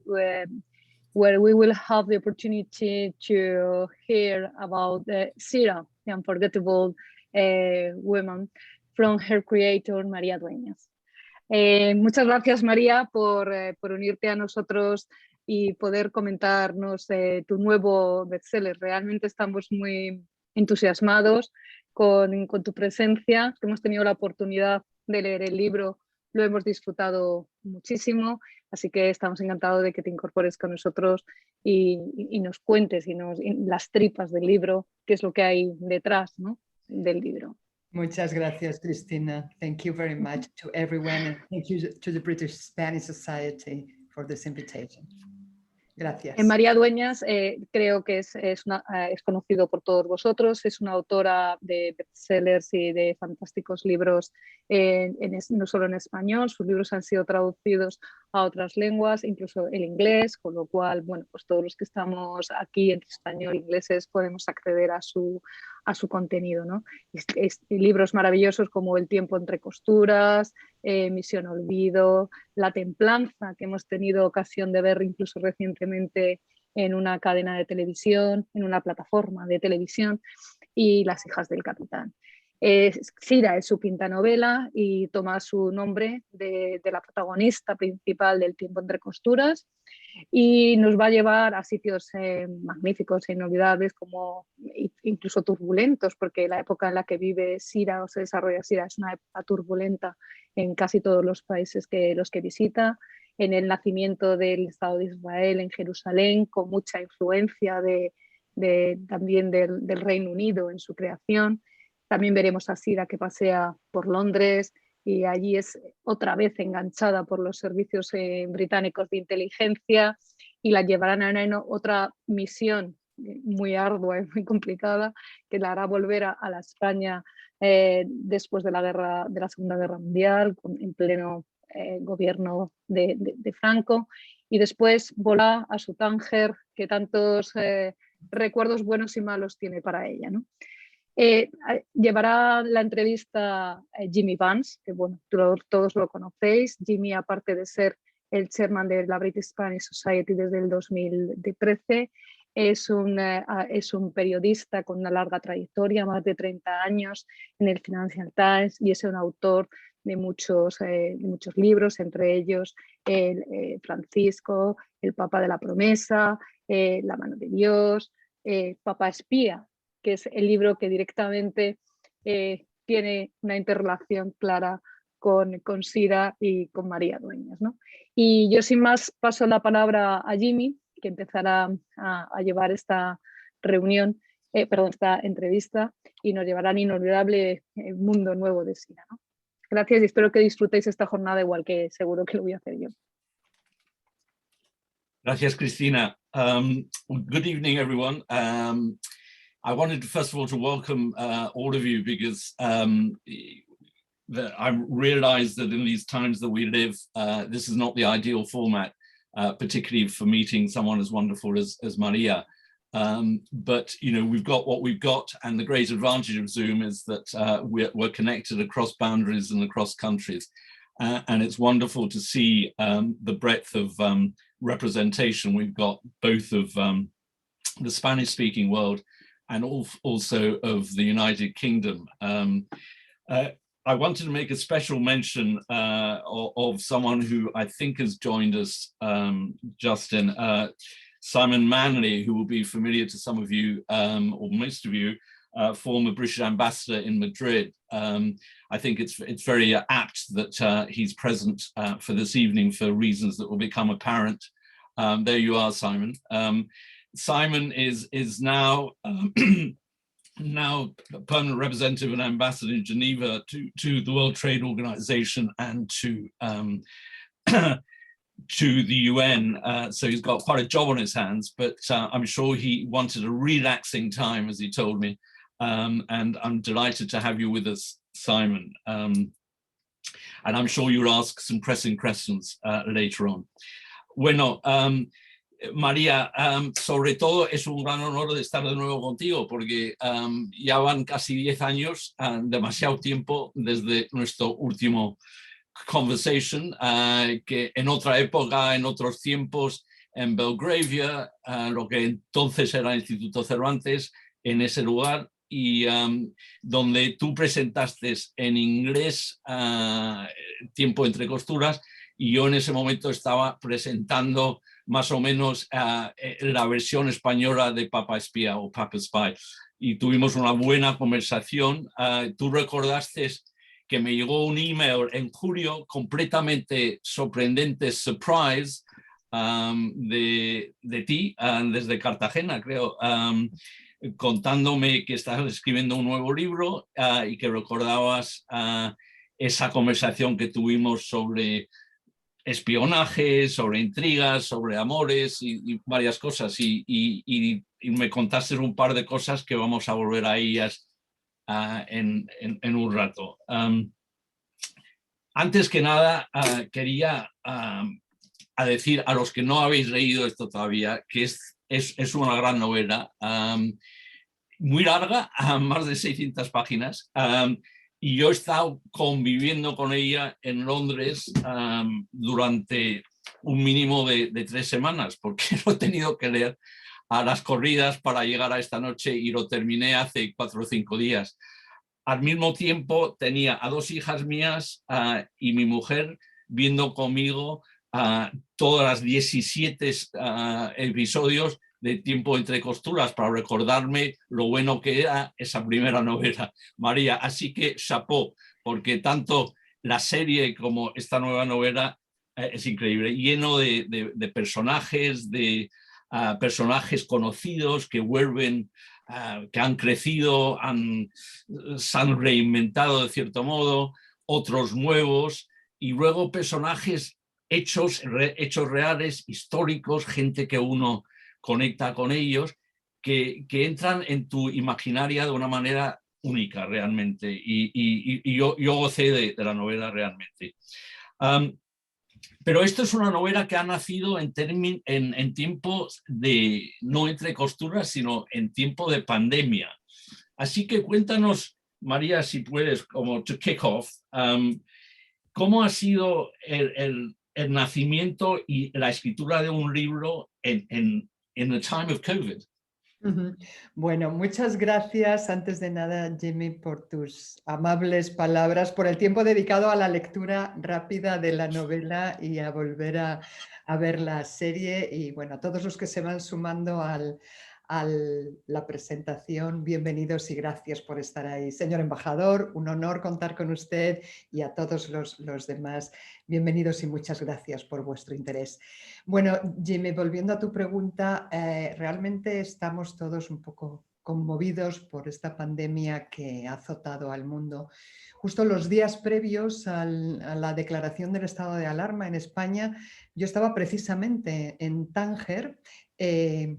uh, where we will have the opportunity to hear about Sira, the unforgettable woman, from her creator, María Dueñas. Muchas gracias, María, por unirte a nosotros y poder comentarnos tu nuevo bestseller. Realmente estamos muy entusiasmados con tu presencia. Hemos tenido la oportunidad de leer el libro, lo hemos disfrutado muchísimo, así que estamos encantados de que te incorpores con nosotros y nos cuentes las tripas del libro, qué es lo que hay detrás, ¿no?, del libro. Muchas gracias, Cristina. Thank you very much to everyone, and thank you to the British Spanish Society for this invitation. Gracias. María Dueñas creo que es conocido por todos vosotros, es una autora de bestsellers y de fantásticos libros, no solo en español, sus libros han sido traducidos a otras lenguas, incluso el inglés, con lo cual, bueno, pues todos los que estamos aquí entre español e ingleses podemos acceder a su contenido, ¿no? Libros maravillosos como El tiempo entre costuras, Misión Olvido, La templanza, que hemos tenido ocasión de ver incluso recientemente en una cadena de televisión, en una plataforma de televisión, y Las hijas del capitán. Sira es su quinta novela y toma su nombre de la protagonista principal del Tiempo entre costuras, y nos va a llevar a sitios magníficos e inolvidables, como incluso turbulentos, porque la época en la que vive Sira o se desarrolla Sira es una época turbulenta en casi todos los países los que visita, en el nacimiento del Estado de Israel en Jerusalén, con mucha influencia también del Reino Unido en su creación. También veremos a Sira que pasea por Londres y allí es otra vez enganchada por los servicios británicos de inteligencia y la llevarán a otra misión muy ardua y muy complicada que la hará volver a la España después de la Segunda Guerra Mundial, en pleno gobierno de Franco, y después volá a su Tánger, que tantos recuerdos buenos y malos tiene para ella, ¿no? Llevará la entrevista Jimmy Vance, que bueno, todos lo conocéis. Jimmy, aparte de ser el chairman de la British Spanish Society desde el 2013, es un periodista con una larga trayectoria, más de 30 años en el Financial Times, y es un autor de muchos libros, entre ellos Francisco, El Papa de la Promesa, La mano de Dios, Papa Espía, que es el libro que directamente tiene una interrelación clara con Sira y con María Dueñas, ¿no? Y yo sin más paso la palabra a Jimmy, que empezará a llevar esta esta entrevista, y nos llevará al inolvidable mundo nuevo de Sira, ¿no? Gracias y espero que disfrutéis esta jornada igual que seguro que lo voy a hacer yo. Gracias, Cristina. Good evening, everyone. I wanted, first of all, to welcome all of you, because I realize that in these times that we live, this is not the ideal format, particularly for meeting someone as wonderful as Maria. But you know, we've got what we've got, and the great advantage of Zoom is that we're connected across boundaries and across countries, and it's wonderful to see the breadth of representation we've got, both of the Spanish-speaking world and also of the United Kingdom. I wanted to make a special mention of someone who I think has joined us, Justin, Simon Manley, who will be familiar to some of you, or most of you, former British ambassador in Madrid. I think it's very apt that he's present for this evening for reasons that will become apparent. There you are, Simon. Simon is now now permanent representative and ambassador in Geneva to the World Trade Organization and to the UN. So he's got quite a job on his hands, but I'm sure he wanted a relaxing time, as he told me. And I'm delighted to have you with us, Simon. And I'm sure you'll ask some pressing questions later on. Bueno, María, sobre todo es un gran honor de estar de nuevo contigo, porque ya van casi 10 años, demasiado tiempo desde nuestro último conversation, que en otra época, en otros tiempos, en Belgravia, lo que entonces era el Instituto Cervantes, en ese lugar, y donde tú presentaste en inglés Tiempo entre costuras, y yo en ese momento estaba presentando más o menos la versión española de Papa Espía o Papa Spy, y tuvimos una buena conversación. Tú recordaste que me llegó un email en julio completamente sorprendente, surprise, de ti, desde Cartagena, creo, contándome que estabas escribiendo un nuevo libro y que recordabas esa conversación que tuvimos sobre espionaje, sobre intrigas, sobre amores y varias cosas, y me contaste un par de cosas que vamos a volver a ellas en un rato. Antes que nada, quería a decir a los que no habéis leído esto todavía, que es una gran novela, muy larga, más de 600 páginas, y yo he estado conviviendo con ella en Londres durante un mínimo de 3 semanas, porque lo he tenido que leer a las corridas para llegar a esta noche, y lo terminé hace 4 o 5 días. Al mismo tiempo tenía a 2 hijas mías y mi mujer viendo conmigo todas las 17 episodios de Tiempo entre costuras para recordarme lo bueno que era esa primera novela, María. Así que chapeau, porque tanto la serie como esta nueva novela es increíble, lleno de personajes, personajes conocidos que vuelven, que han crecido, se han reinventado de cierto modo, otros nuevos, y luego personajes hechos reales, históricos, gente que uno conecta con ellos, que entran en tu imaginaria de una manera única realmente, y yo gocé de la novela realmente. Pero esto es una novela que ha nacido en tiempos de, no entre costuras, sino en tiempo de pandemia. Así que cuéntanos, María, si puedes, como to kick off, ¿cómo ha sido el nacimiento y la escritura de un libro en the time of COVID? Bueno, muchas gracias antes de nada, Jimmy, por tus amables palabras, por el tiempo dedicado a la lectura rápida de la novela y a volver a ver la serie, y bueno, a todos los que se van sumando a la presentación, bienvenidos y gracias por estar ahí. Señor embajador, un honor contar con usted, y a todos los demás, bienvenidos y muchas gracias por vuestro interés. Bueno, Jimmy, volviendo a tu pregunta, realmente estamos todos un poco conmovidos por esta pandemia que ha azotado al mundo. Justo los días previos a la declaración del estado de alarma en España, yo estaba precisamente en Tánger.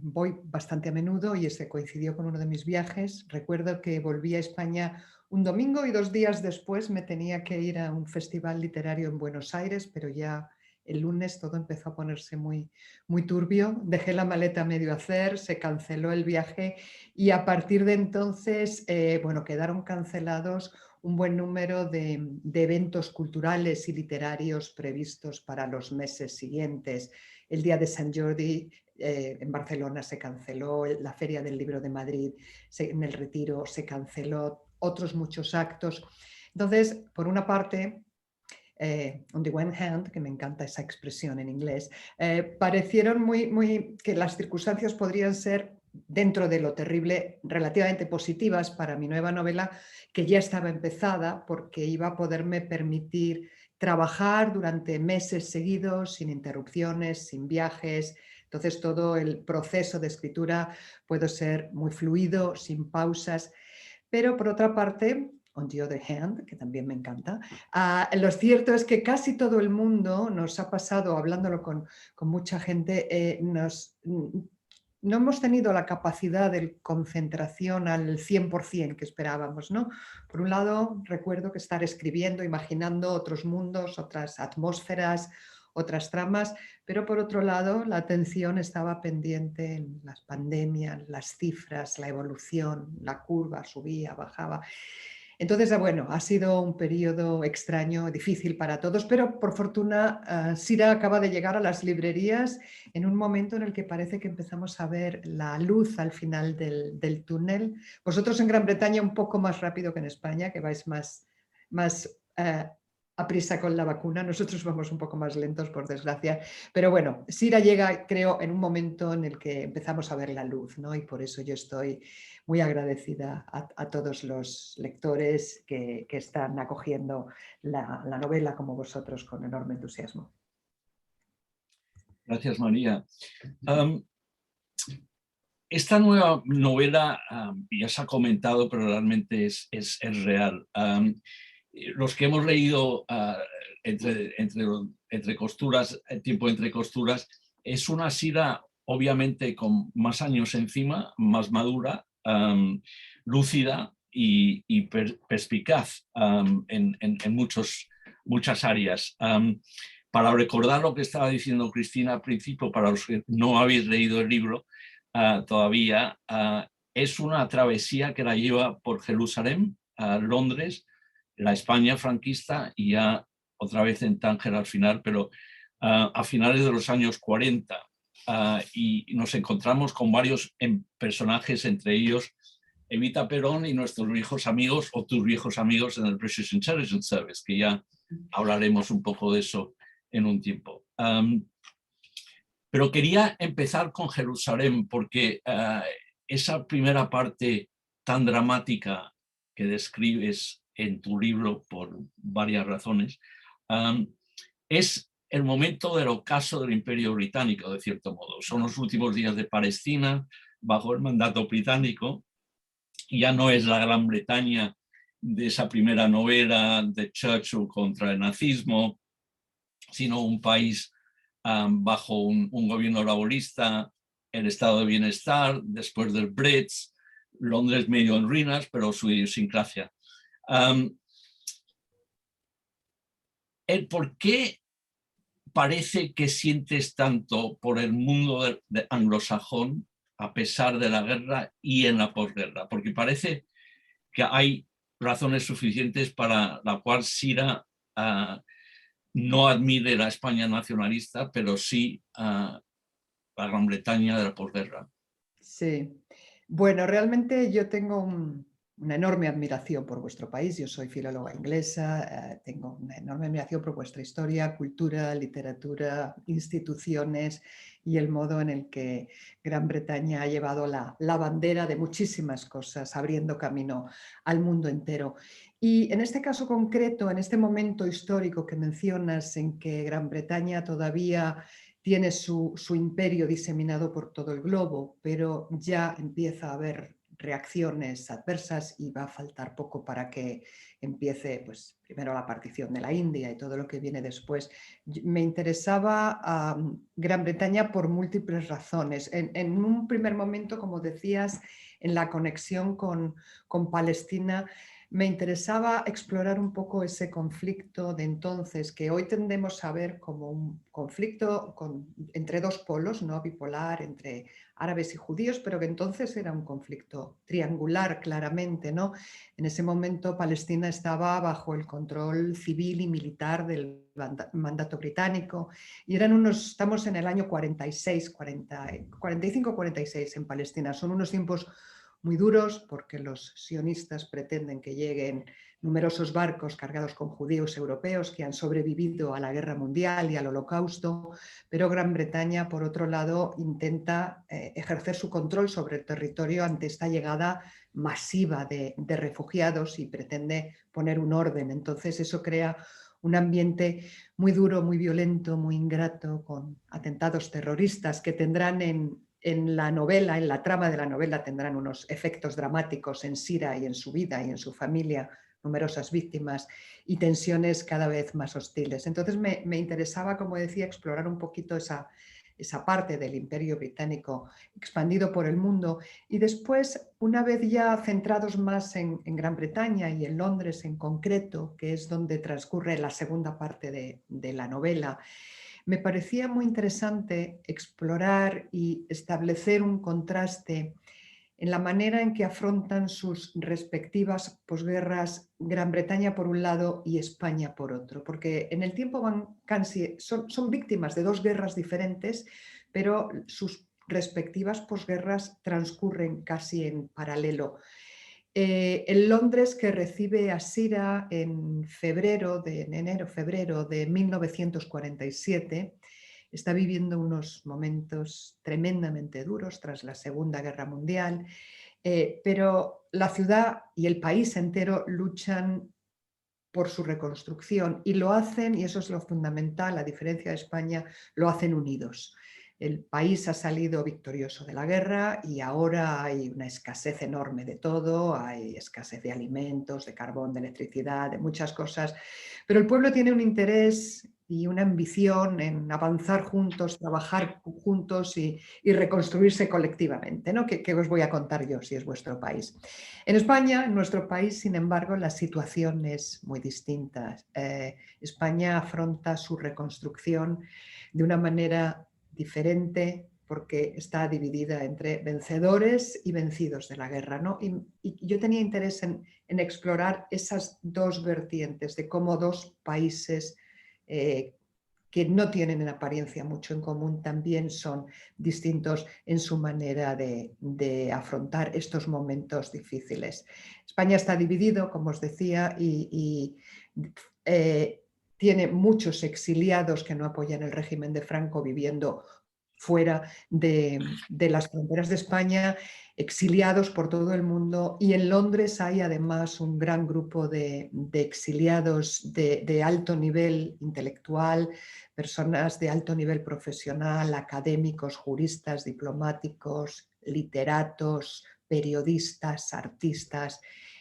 Voy bastante a menudo y ese coincidió con uno de mis viajes. Recuerdo que volví a España un domingo y 2 días después me tenía que ir a un festival literario en Buenos Aires, pero ya el lunes todo empezó a ponerse muy, muy turbio. Dejé la maleta a medio hacer, se canceló el viaje, y a partir de entonces, bueno, quedaron cancelados un buen número de eventos culturales y literarios previstos para los meses siguientes. El Día de Sant Jordi en Barcelona se canceló, la Feria del Libro de Madrid en el Retiro se canceló, otros muchos actos. Entonces, por una parte, on the one hand, que me encanta esa expresión en inglés, parecieron que las circunstancias podrían ser, dentro de lo terrible, relativamente positivas para mi nueva novela, que ya estaba empezada, porque iba a poderme permitir trabajar durante meses seguidos, sin interrupciones, sin viajes. Entonces todo el proceso de escritura puede ser muy fluido, sin pausas. Pero por otra parte, on the other hand, que también me encanta, lo cierto es que casi todo el mundo nos ha pasado, hablándolo con mucha gente, no hemos tenido la capacidad de concentración al 100% que esperábamos, ¿no? Por un lado, recuerdo que estar escribiendo, imaginando otros mundos, otras atmósferas, otras tramas, pero por otro lado la atención estaba pendiente en las pandemias, las cifras, la evolución, la curva subía, bajaba. Entonces, bueno, ha sido un periodo extraño, difícil para todos, pero por fortuna Sira acaba de llegar a las librerías en un momento en el que parece que empezamos a ver la luz al final del túnel. Vosotros en Gran Bretaña un poco más rápido que en España, que vais más a prisa con la vacuna. Nosotros vamos un poco más lentos, por desgracia. Pero bueno, Sira llega, creo, en un momento en el que empezamos a ver la luz, ¿no? Y por eso yo estoy muy agradecida a todos los lectores que están acogiendo la novela como vosotros con enorme entusiasmo. Gracias, María. Esta nueva novela ya se ha comentado, pero realmente es real. Los que hemos leído entre costuras, el tiempo entre costuras, es una Sira obviamente con más años encima, más madura, lúcida y perspicaz en muchas áreas. Para recordar lo que estaba diciendo Cristina al principio, para los que no habéis leído el libro todavía, es una travesía que la lleva por Jerusalén, a Londres, la España franquista y ya otra vez en Tánger al final, pero a finales de los años 40. Y nos encontramos con varios personajes, entre ellos Evita Perón y nuestros viejos amigos o tus viejos amigos en el British Intelligence Service, que ya hablaremos un poco de eso en un tiempo. Pero quería empezar con Jerusalén porque esa primera parte tan dramática que describes en tu libro por varias razones, es el momento del ocaso del Imperio Británico, de cierto modo. Son los últimos días de Palestina bajo el mandato británico. Ya no es la Gran Bretaña de esa primera novela de Churchill contra el nazismo, sino un país bajo un gobierno laborista, el estado de bienestar, después del Brexit, Londres medio en ruinas, pero su idiosincrasia. ¿El por qué parece que sientes tanto por el mundo de anglosajón a pesar de la guerra y en la posguerra? Porque parece que hay razones suficientes para la cual Sira no admire la España nacionalista, pero sí la Gran Bretaña de la posguerra. Sí, bueno, realmente yo tengo una enorme admiración por vuestro país. Yo soy filóloga inglesa, tengo una enorme admiración por vuestra historia, cultura, literatura, instituciones y el modo en el que Gran Bretaña ha llevado la bandera de muchísimas cosas, abriendo camino al mundo entero. Y en este caso concreto, en este momento histórico que mencionas, en que Gran Bretaña todavía tiene su imperio diseminado por todo el globo, pero ya empieza a haber reacciones adversas y va a faltar poco para que empiece, pues, primero la partición de la India y todo lo que viene después. Me interesaba Gran Bretaña por múltiples razones. En un primer momento, como decías, en la conexión con Palestina, me interesaba explorar un poco ese conflicto de entonces, que hoy tendemos a ver como un conflicto entre dos polos, no bipolar, entre árabes y judíos, pero que entonces era un conflicto triangular claramente, ¿no? En ese momento Palestina estaba bajo el control civil y militar del mandato británico y estamos en el año 45-46 en Palestina. Son unos tiempos muy duros porque los sionistas pretenden que lleguen numerosos barcos cargados con judíos europeos que han sobrevivido a la guerra mundial y al holocausto, pero Gran Bretaña, por otro lado, intenta ejercer su control sobre el territorio ante esta llegada masiva de refugiados y pretende poner un orden. Entonces eso crea un ambiente muy duro, muy violento, muy ingrato, con atentados terroristas que tendrán en la novela, en la trama de la novela, tendrán unos efectos dramáticos en Sira y en su vida y en su familia, numerosas víctimas y tensiones cada vez más hostiles. Entonces me interesaba, como decía, explorar un poquito esa parte del Imperio Británico expandido por el mundo y después, una vez ya centrados más en Gran Bretaña y en Londres en concreto, que es donde transcurre la segunda parte de la novela, me parecía muy interesante explorar y establecer un contraste en la manera en que afrontan sus respectivas posguerras Gran Bretaña por un lado y España por otro, porque en el tiempo son víctimas de dos guerras diferentes, pero sus respectivas posguerras transcurren casi en paralelo. El Londres que recibe a Sira en enero-febrero de 1947 está viviendo unos momentos tremendamente duros tras la Segunda Guerra Mundial, pero la ciudad y el país entero luchan por su reconstrucción y lo hacen, y eso es lo fundamental, a diferencia de España, lo hacen unidos. El país ha salido victorioso de la guerra y ahora hay una escasez enorme de todo, hay escasez de alimentos, de carbón, de electricidad, de muchas cosas, pero el pueblo tiene un interés y una ambición en avanzar juntos, trabajar juntos y reconstruirse colectivamente, ¿no? ¿Qué os voy a contar yo si es vuestro país? En España, en nuestro país, sin embargo, la situación es muy distinta. España afronta su reconstrucción de una manera diferente porque está dividida entre vencedores y vencidos de la guerra, ¿no? Y yo tenía interés en explorar esas dos vertientes de cómo dos países que no tienen en apariencia mucho en común también son distintos en su manera de afrontar estos momentos difíciles. España está dividido, como os decía, y tiene muchos exiliados que no apoyan el régimen de Franco viviendo fuera de las fronteras de España, exiliados por todo el mundo, y en Londres hay además un gran grupo de exiliados de alto nivel intelectual, personas de alto nivel profesional, académicos, juristas, diplomáticos, literatos, periodistas, artistas.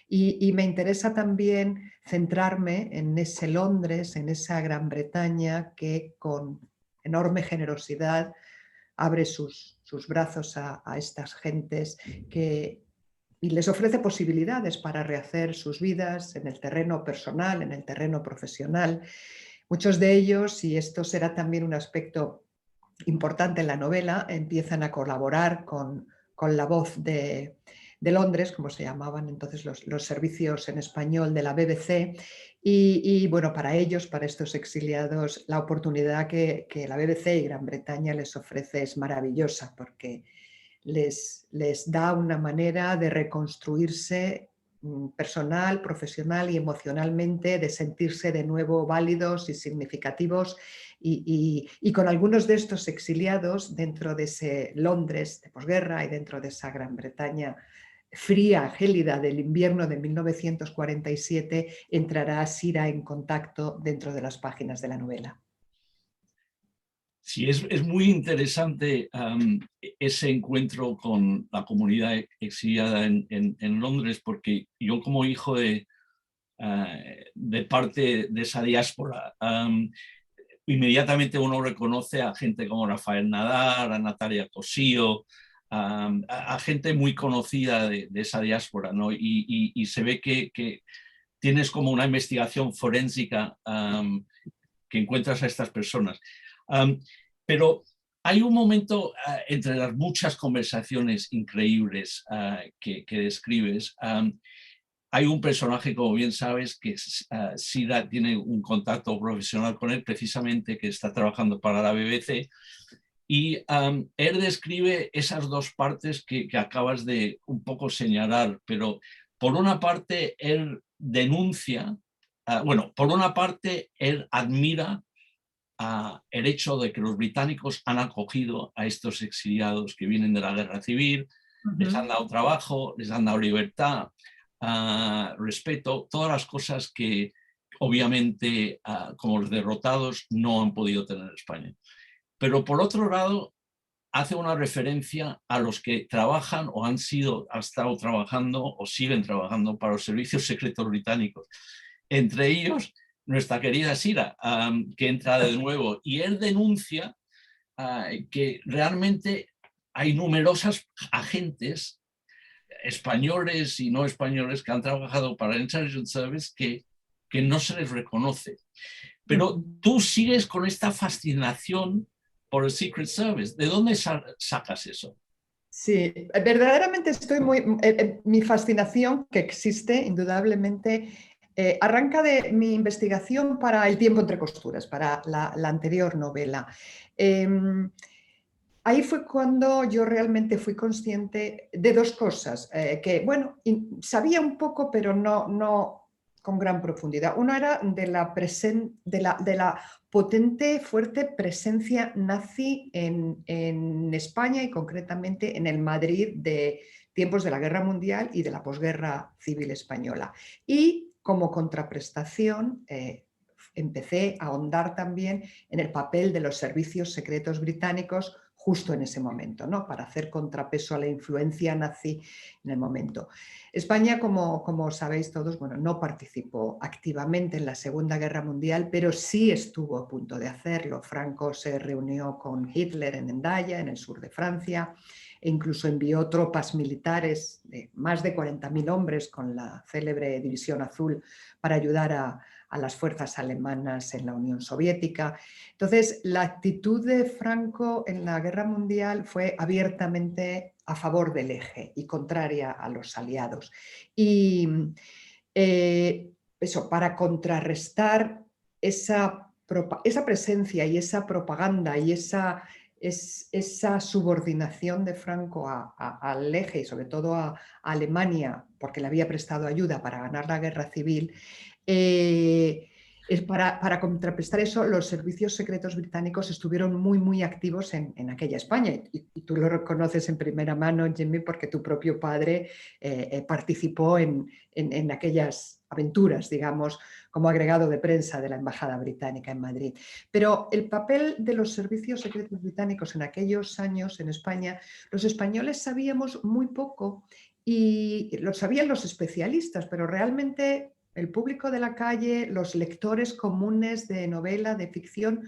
Y me interesa también centrarme en ese Londres, en esa Gran Bretaña que con enorme generosidad abre sus brazos a estas gentes y les ofrece posibilidades para rehacer sus vidas en el terreno personal, en el terreno profesional. Muchos de ellos, y esto será también un aspecto importante en la novela, empiezan a colaborar con La Voz de Londres, como se llamaban entonces los servicios en español de la BBC, y bueno, para ellos, para estos exiliados, la oportunidad que la BBC y Gran Bretaña les ofrece es maravillosa porque les da una manera de reconstruirse personal, profesional y emocionalmente, de sentirse de nuevo válidos y significativos, y con algunos de estos exiliados dentro de ese Londres de posguerra y dentro de esa Gran Bretaña fría, gélida del invierno de 1947, entrará Sira en contacto dentro de las páginas de la novela. Sí, es muy interesante ese encuentro con la comunidad exiliada en Londres, porque yo como hijo de parte de esa diáspora, inmediatamente uno reconoce a gente como Rafael Nadal, a Natalia Cosío, a gente muy conocida de esa diáspora, ¿no? Y se ve que tienes como una investigación forénsica que encuentras a estas personas. Pero hay un momento entre las muchas conversaciones increíbles que describes. Hay un personaje, como bien sabes, que Sira tiene un contacto profesional con él, precisamente que está trabajando para la BBC. Y él describe esas dos partes que acabas de un poco señalar, pero por una parte él denuncia, bueno, por una parte él admira el hecho de que los británicos han acogido a estos exiliados que vienen de la guerra civil, les han dado trabajo, les han dado libertad, respeto, todas las cosas que obviamente como los derrotados no han podido tener en España. Pero por otro lado, hace una referencia a los que trabajan o han estado trabajando o siguen trabajando para los servicios secretos británicos. Entre ellos, nuestra querida Sira, que entra de nuevo, y él denuncia que realmente hay numerosas agentes españoles y no españoles que han trabajado para el Intelligence Service que no se les reconoce. Pero tú sigues con esta fascinación por el Secret Service. ¿De dónde sacas eso? Sí, verdaderamente estoy mi fascinación, que existe indudablemente, arranca de mi investigación para El tiempo entre costuras, para la anterior novela. Ahí fue cuando yo realmente fui consciente de dos cosas, que bueno, sabía un poco, pero no con gran profundidad. Uno era de la potente, fuerte presencia nazi en España y concretamente en el Madrid de tiempos de la Guerra Mundial y de la posguerra civil española. Y como contraprestación, empecé a ahondar también en el papel de los servicios secretos británicos justo en ese momento, ¿no? Para hacer contrapeso a la influencia nazi en el momento. España, como sabéis todos, bueno, no participó activamente en la Segunda Guerra Mundial, pero sí estuvo a punto de hacerlo. Franco se reunió con Hitler en Hendaya, en el sur de Francia, e incluso envió tropas militares, más de 40.000 hombres con la célebre División Azul, para ayudar a las fuerzas alemanas en la Unión Soviética. Entonces, la actitud de Franco en la Guerra Mundial fue abiertamente a favor del eje y contraria a los aliados. Y eso, para contrarrestar esa presencia y esa propaganda y esa subordinación de Franco al eje y sobre todo a Alemania, porque le había prestado ayuda para ganar la guerra civil, para contrarrestar eso, los servicios secretos británicos estuvieron muy activos en aquella España. Y tú lo reconoces en primera mano, Jimmy, porque tu propio padre participó en aquellas aventuras, digamos, como agregado de prensa de la Embajada Británica en Madrid. Pero el papel de los servicios secretos británicos en aquellos años en España, los españoles sabíamos muy poco y lo sabían los especialistas, pero realmente el público de la calle, los lectores comunes de novela, de ficción,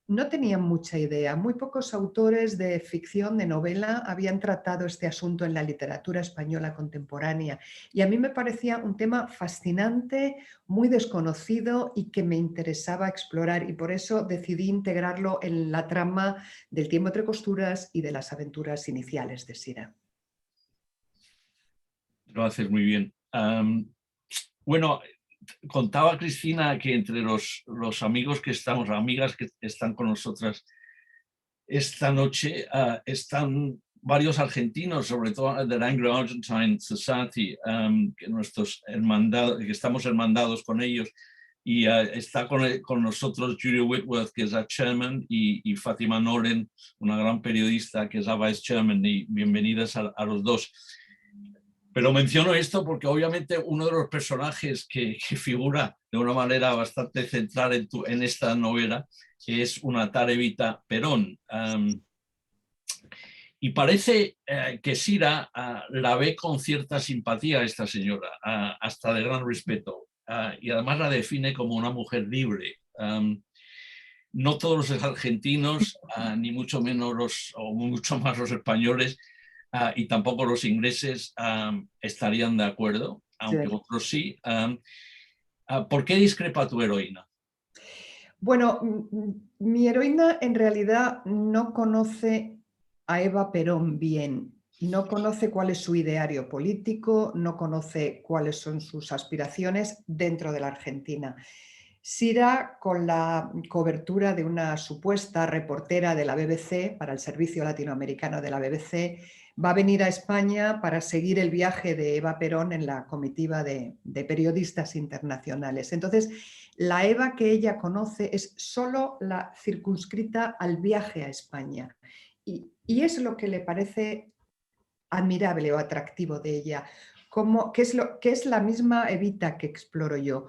no tenían mucha idea. Muy pocos autores de ficción, de novela, habían tratado este asunto en la literatura española contemporánea. Y a mí me parecía un tema fascinante, muy desconocido y que me interesaba explorar. Y por eso decidí integrarlo en la trama del tiempo entre costuras y de las aventuras iniciales de Sira. Lo haces muy bien. Bueno, contaba Cristina que entre los amigos que estamos, amigas que están con nosotras esta noche, están varios argentinos, sobre todo del Anglo-Argentine Society, que estamos hermandados con ellos, y está con nosotros Julia Whitworth, que es la chairman, y Fátima Noren, una gran periodista, que es la vice chairman, y bienvenidas a los dos. Pero menciono esto porque obviamente uno de los personajes que figura de una manera bastante central en esta novela es una tal Evita Perón. Y parece que Sira la ve con cierta simpatía a esta señora, hasta de gran respeto, y además la define como una mujer libre. No todos los argentinos, ni mucho menos o mucho más los españoles, y tampoco los ingleses estarían de acuerdo, aunque sí. Otros sí. ¿Por qué discrepa tu heroína? Bueno, mi heroína en realidad no conoce a Eva Perón bien, no conoce cuál es su ideario político, no conoce cuáles son sus aspiraciones dentro de la Argentina. Sira, con la cobertura de una supuesta reportera de la BBC para el servicio latinoamericano de la BBC, va a venir a España para seguir el viaje de Eva Perón en la comitiva de periodistas internacionales. Entonces, la Eva que ella conoce es solo la circunscrita al viaje a España. Y es lo que le parece admirable o atractivo de ella, que es la misma Evita que exploro yo,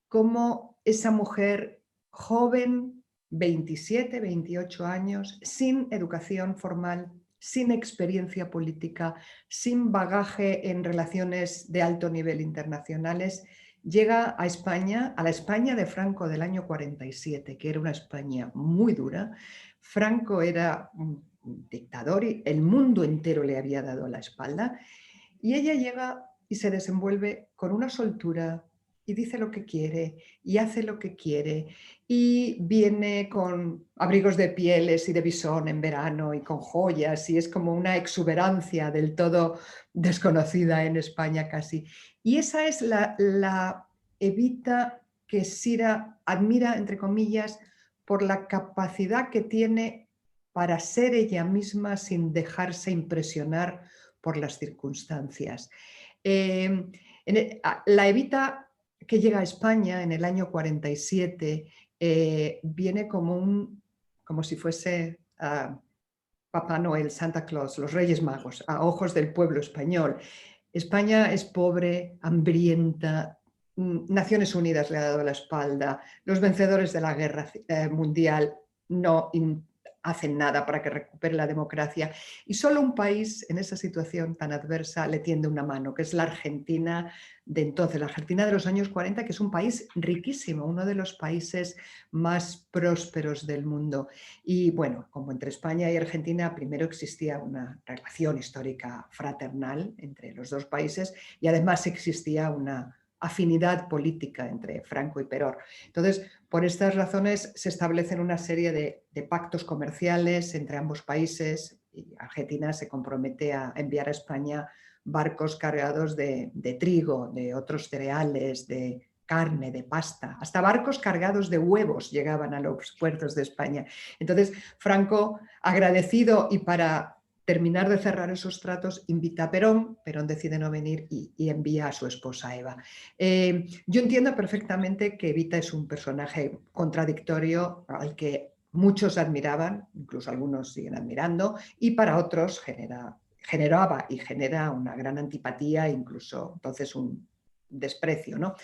como esa mujer joven, 27, 28 años, sin educación formal, sin experiencia política, sin bagaje en relaciones de alto nivel internacionales, llega a España, a la España de Franco del año 47, que era una España muy dura. Franco era un dictador y el mundo entero le había dado la espalda, y ella llega y se desenvuelve con una soltura y dice lo que quiere y hace lo que quiere y viene con abrigos de pieles y de bisón en verano y con joyas y es como una exuberancia del todo desconocida en España casi. Y esa es la Evita que Sira admira, entre comillas, por la capacidad que tiene para ser ella misma sin dejarse impresionar por las circunstancias. La Evita que llega a España en el año 47 viene como si fuese Papá Noel, Santa Claus, los Reyes Magos, a ojos del pueblo español. España es pobre, hambrienta, Naciones Unidas le ha dado la espalda, los vencedores de la guerra mundial no hacen nada para que recupere la democracia y solo un país en esa situación tan adversa le tiende una mano, que es la Argentina de entonces, la Argentina de los años 40, que es un país riquísimo, uno de los países más prósperos del mundo. Y bueno, como entre España y Argentina primero existía una relación histórica fraternal entre los dos países y además existía una afinidad política entre Franco y Perón. Entonces, por estas razones se establecen una serie de pactos comerciales entre ambos países y Argentina se compromete a enviar a España barcos cargados de trigo, de otros cereales, de carne, de pasta, hasta barcos cargados de huevos llegaban a los puertos de España. Entonces, Franco, agradecido y para terminar de cerrar esos tratos, invita a Perón, Perón decide no venir y envía a su esposa Eva. Yo entiendo perfectamente que Evita es un personaje contradictorio al que muchos admiraban, incluso algunos siguen admirando, y para otros generaba y genera una gran antipatía, incluso entonces un desprecio, ¿no?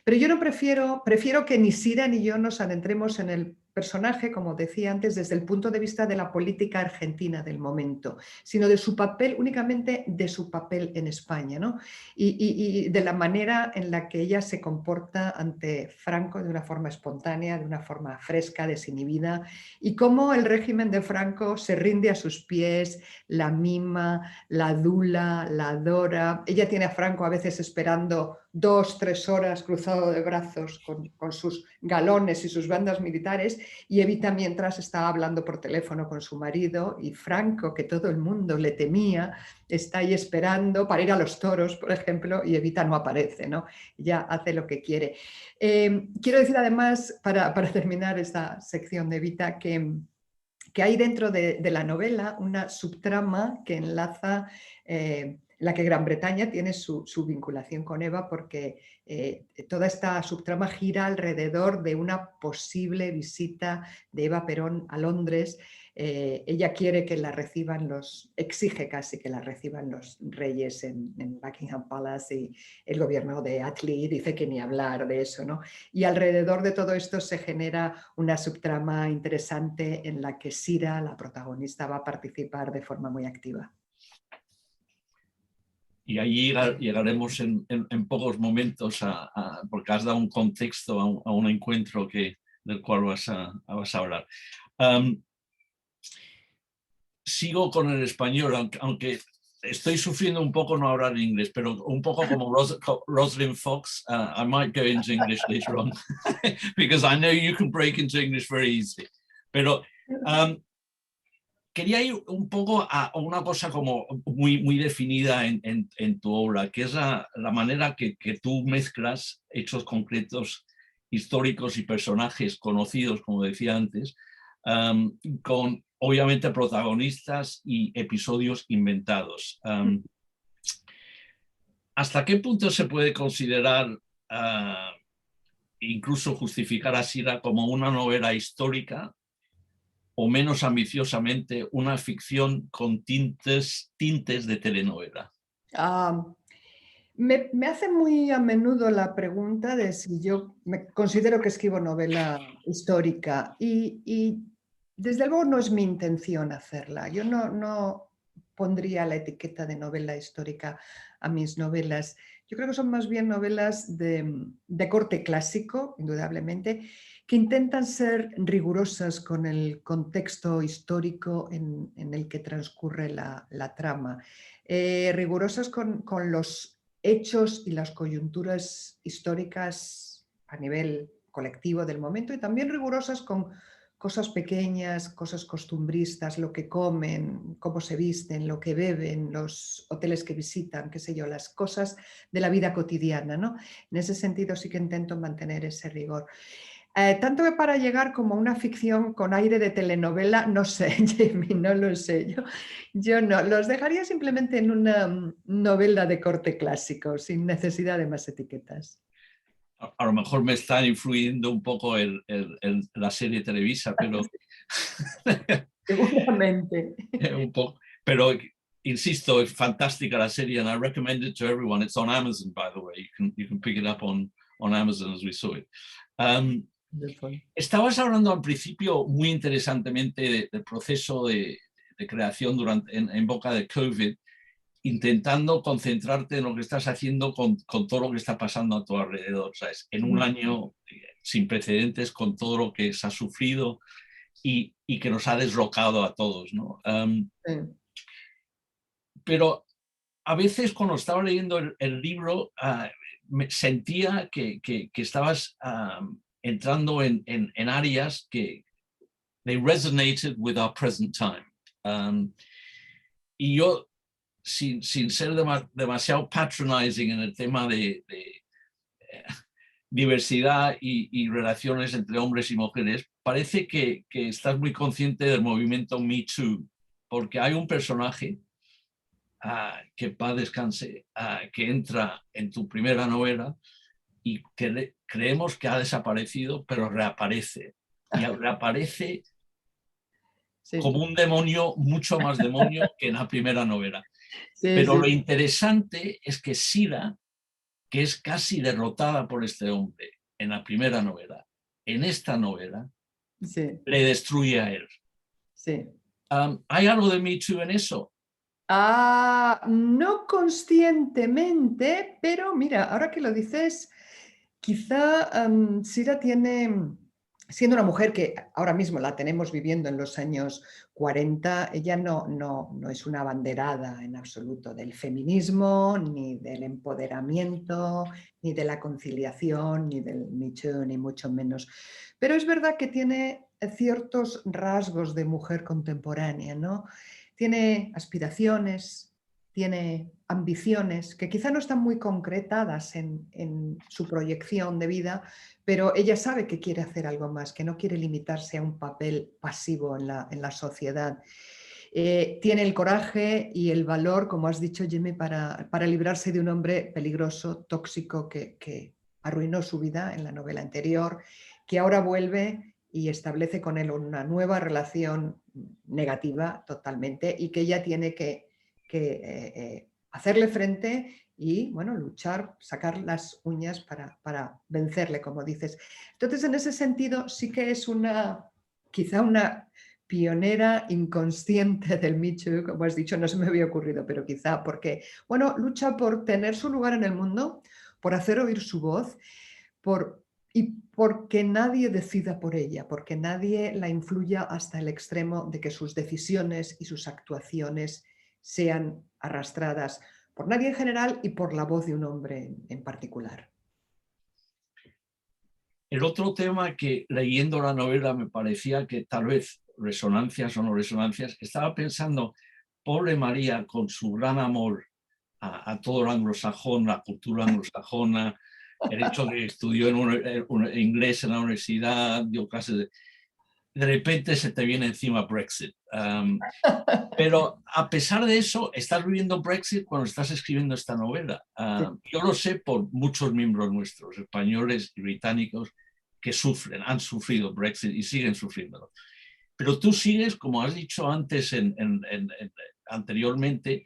Pero yo no prefiero que ni Sira ni yo nos adentremos en el personaje, como decía antes, desde el punto de vista de la política argentina del momento, sino de su papel, únicamente de su papel en España, ¿no? Y de la manera en la que ella se comporta ante Franco de una forma espontánea, de una forma fresca, desinhibida, y cómo el régimen de Franco se rinde a sus pies, la mima, la adula, la adora. Ella tiene a Franco a veces esperando 2, 3 horas cruzado de brazos con sus galones y sus bandas militares y Evita mientras está hablando por teléfono con su marido y Franco, que todo el mundo le temía, está ahí esperando para ir a los toros, por ejemplo, y Evita no aparece, ¿no? Ella hace lo que quiere. Quiero decir además, para terminar esta sección de Evita, que hay dentro de la novela una subtrama que enlaza la que Gran Bretaña tiene su vinculación con Eva porque toda esta subtrama gira alrededor de una posible visita de Eva Perón a Londres. Ella quiere que la reciban exige casi que la reciban los reyes en Buckingham Palace y el gobierno de Attlee dice que ni hablar de eso, ¿no? Y alrededor de todo esto se genera una subtrama interesante en la que Sira, la protagonista, va a participar de forma muy activa. Y allí llegaremos en pocos momentos, porque has dado un contexto a un encuentro del cual vas a hablar. Sigo con el español, aunque estoy sufriendo un poco no hablar inglés, pero un poco como Rosalind Fox, I might go into English later on, because I know you can break into English very easily. Pero quería ir un poco a una cosa como muy definida en tu obra, que es la manera que tú mezclas hechos concretos, históricos y personajes conocidos, como decía antes, con obviamente protagonistas y episodios inventados. ¿Hasta qué punto se puede considerar, incluso justificar a Sira como una novela histórica o menos ambiciosamente una ficción con tintes de telenovela? Me hace muy a menudo la pregunta de si yo me considero que escribo novela histórica y desde luego no es mi intención hacerla. Yo no pondría la etiqueta de novela histórica a mis novelas. Yo creo que son más bien novelas de corte clásico, indudablemente, que intentan ser rigurosas con el contexto histórico en el que transcurre la trama. Rigurosas con los hechos y las coyunturas históricas a nivel colectivo del momento, y también rigurosas con cosas pequeñas, cosas costumbristas, lo que comen, cómo se visten, lo que beben, los hoteles que visitan, qué sé yo, las cosas de la vida cotidiana, ¿no? En ese sentido sí que intento mantener ese rigor. Tanto para llegar como una ficción con aire de telenovela, no sé, Jamie, no lo sé. Yo no, los dejaría simplemente en una novela de corte clásico, sin necesidad de más etiquetas. A lo mejor me está influyendo un poco la serie Televisa, pero Seguramente. un poco. Pero insisto, es fantástica la serie, and I recommend it to everyone. It's on Amazon, by the way. You can pick it up on Amazon as we saw it. Estabas hablando al principio muy interesantemente del proceso de creación en boca de COVID, intentando concentrarte en lo que estás haciendo con todo lo que está pasando a tu alrededor, ¿sabes? En un año sin precedentes, con todo lo que se ha sufrido y que nos ha deslocado a todos, ¿no? Sí. Pero a veces cuando estaba leyendo el libro, sentía que estabas entrando en áreas que they resonated with our present time. Y yo, sin ser demasiado patronizing en el tema de diversidad y relaciones entre hombres y mujeres, parece que estás muy consciente del movimiento Me Too, porque hay un personaje que paz descanse, que entra en tu primera novela y que creemos que ha desaparecido, pero reaparece. Y reaparece como un demonio, mucho más demonio que en la primera novela. Pero lo interesante es que Sira, que es casi derrotada por este hombre en la primera novela, en esta novela, le destruye a él. Sí. ¿Hay algo de Me Too en eso? No conscientemente, pero mira, ahora que lo dices, quizá Sira tiene, siendo una mujer que ahora mismo la tenemos viviendo en los años 40, ella no es una abanderada en absoluto del feminismo, ni del empoderamiento, ni de la conciliación, ni del Me Too, ni mucho menos. Pero es verdad que tiene ciertos rasgos de mujer contemporánea, ¿no? Tiene aspiraciones, tiene ambiciones que quizá no están muy concretadas en su proyección de vida, pero ella sabe que quiere hacer algo más, que no quiere limitarse a un papel pasivo en la sociedad. Tiene el coraje y el valor, como has dicho, Jimmy, para librarse de un hombre peligroso, tóxico, que arruinó su vida en la novela anterior, que ahora vuelve y establece con él una nueva relación negativa totalmente y que ella tiene que hacerle frente y, bueno, luchar, sacar las uñas para vencerle, como dices. Entonces, en ese sentido, sí que es quizá una pionera inconsciente del Me Too, como has dicho, no se me había ocurrido, pero quizá porque, bueno, lucha por tener su lugar en el mundo, por hacer oír su voz, y porque nadie decida por ella, porque nadie la influya hasta el extremo de que sus decisiones y sus actuaciones sean arrastradas por nadie en general y por la voz de un hombre en particular. El otro tema que leyendo la novela me parecía que tal vez resonancias o no resonancias, estaba pensando, pobre María con su gran amor a todo lo anglosajón, la cultura anglosajona, el hecho de que estudió en inglés en la universidad, dio clases de repente se te viene encima Brexit. Pero a pesar de eso, estás viviendo Brexit cuando estás escribiendo esta novela. Yo lo sé por muchos miembros nuestros, españoles y británicos, que han sufrido Brexit y siguen sufriéndolo. Pero tú sigues, como has dicho antes anteriormente,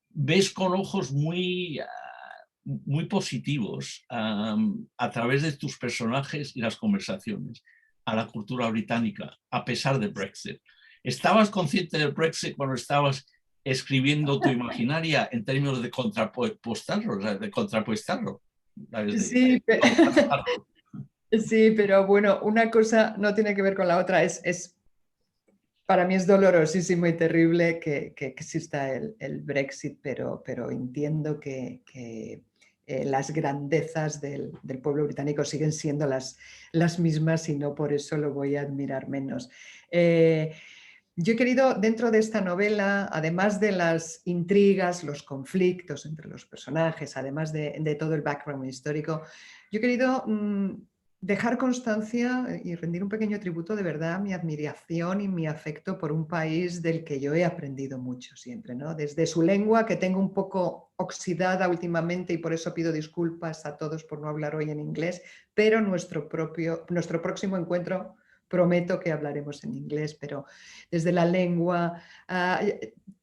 ves con ojos muy positivos a través de tus personajes y las conversaciones a la cultura británica, a pesar de Brexit. ¿Estabas consciente del Brexit cuando estabas escribiendo tu imaginaria en términos de contrapuestarlo, o sea, de contrapuestarlo? Sí, pero bueno, una cosa no tiene que ver con la otra. Es Para mí es dolorosísimo y terrible que exista el Brexit, pero entiendo que las grandezas del pueblo británico siguen siendo las mismas y no por eso lo voy a admirar menos. Yo he querido, dentro de esta novela, además de las intrigas, los conflictos entre los personajes, además de todo el background histórico, yo he querido dejar constancia y rendir un pequeño tributo de verdad, mi admiración y mi afecto por un país del que yo he aprendido mucho siempre, ¿no? Desde su lengua, que tengo un poco oxidada últimamente y por eso pido disculpas a todos por no hablar hoy en inglés, pero nuestro próximo encuentro prometo que hablaremos en inglés, pero desde la lengua,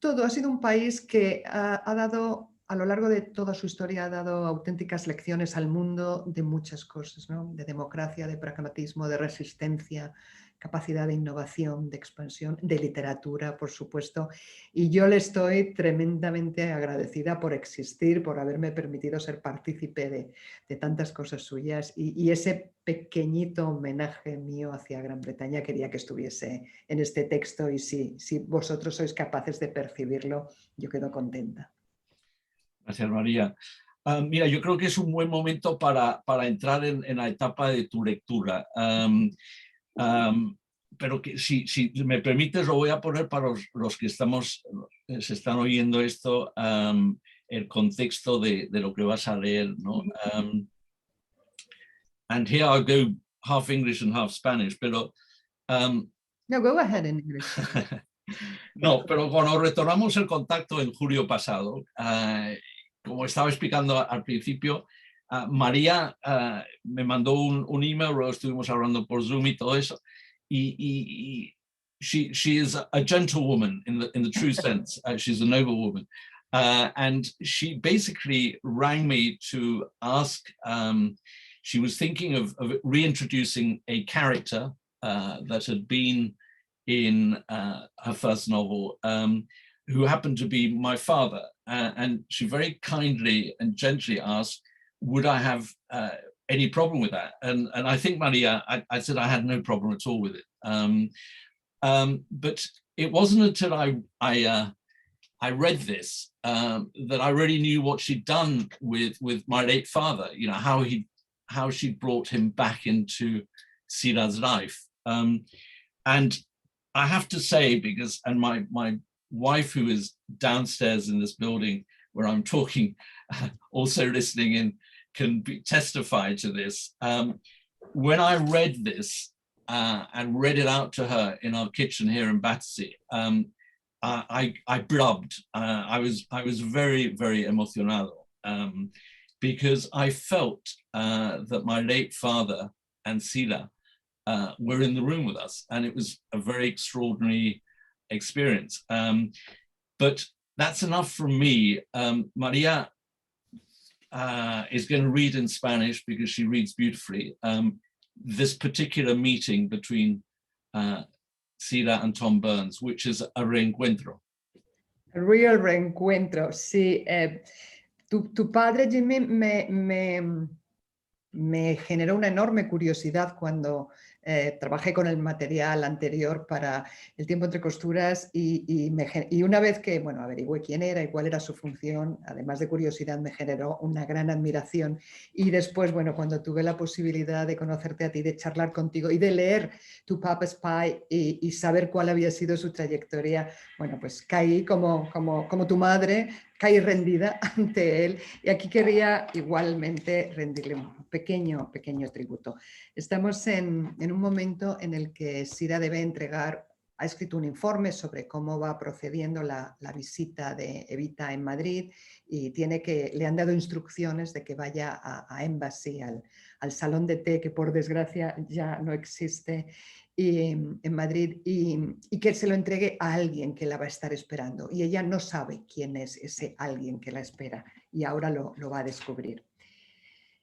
todo ha sido un país que ha dado, a lo largo de toda su historia, ha dado auténticas lecciones al mundo de muchas cosas, ¿no? De democracia, de pragmatismo, de resistencia, capacidad de innovación, de expansión, de literatura, por supuesto. Y yo le estoy tremendamente agradecida por existir, por haberme permitido ser partícipe de tantas cosas suyas. Y ese pequeñito homenaje mío hacia Gran Bretaña quería que estuviese en este texto. Y si vosotros sois capaces de percibirlo, yo quedo contenta. Gracias, María. Mira, yo creo que es un buen momento para entrar en la etapa de tu lectura. Pero que si me permites, lo voy a poner para los que se están oyendo esto, el contexto de lo que vas a leer, ¿no? And here I go half English and half Spanish, pero... No, go ahead in English. No, pero cuando retomamos el contacto en julio pasado, como estaba explicando al principio, María me mandó un email, luego estuvimos hablando por Zoom y todo eso, y she is a gentlewoman in the true sense. She's a noble woman. And she basically rang me to ask, she was thinking of reintroducing a character that had been in her first novel, who happened to be my father. And she very kindly and gently asked, would I have any problem with that? And I think, Maria, I said I had no problem at all with it. But it wasn't until I read this that I really knew what she'd done with my late father, you know, how she brought him back into Sira's life. And I have to say, because, and my wife, who is downstairs in this building where I'm talking, also listening in, can testify to this. When I read this and read it out to her in our kitchen here in Battersea, I blubbed. I was very, very emocionado, because I felt that my late father and Sila were in the room with us, and it was a very extraordinary experience. But that's enough from me. Maria is going to read in Spanish because she reads beautifully. This particular meeting between Sila and Tom Burns, which is a reencuentro. A real reencuentro, sí. Tu padre, Jimmy, me generó una enorme curiosidad cuando trabajé con el material anterior para El tiempo entre costuras y una vez que averigüé quién era y cuál era su función, además de curiosidad, me generó una gran admiración. Y después, cuando tuve la posibilidad de conocerte a ti, de charlar contigo y de leer tu Papa Spy y saber cuál había sido su trayectoria, pues caí como tu madre, caí rendida ante él, y aquí quería igualmente rendirle un pequeño tributo. Estamos en un momento en el que Sira debe entregar, ha escrito un informe sobre cómo va procediendo la visita de Evita en Madrid, y le han dado instrucciones de que vaya a Embassy, al salón de té que por desgracia ya no existe en Madrid, y que se lo entregue a alguien que la va a estar esperando, y ella no sabe quién es ese alguien que la espera, y ahora lo va a descubrir.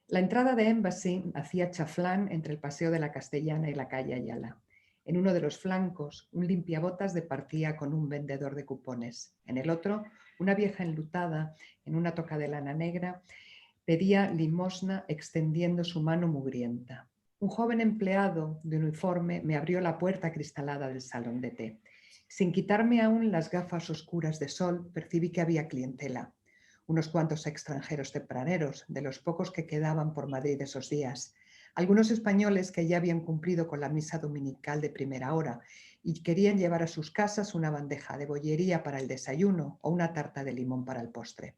La entrada de Embassy hacía chaflán entre el Paseo de la Castellana y la calle Ayala. En uno de los flancos, un limpiabotas departía con un vendedor de cupones. En el otro, una vieja enlutada en una toca de lana negra pedía limosna extendiendo su mano mugrienta. Un joven empleado de uniforme me abrió la puerta acristalada del salón de té. Sin quitarme aún las gafas oscuras de sol, percibí que había clientela. Unos cuantos extranjeros tempraneros, de los pocos que quedaban por Madrid esos días. Algunos españoles que ya habían cumplido con la misa dominical de primera hora y querían llevar a sus casas una bandeja de bollería para el desayuno o una tarta de limón para el postre.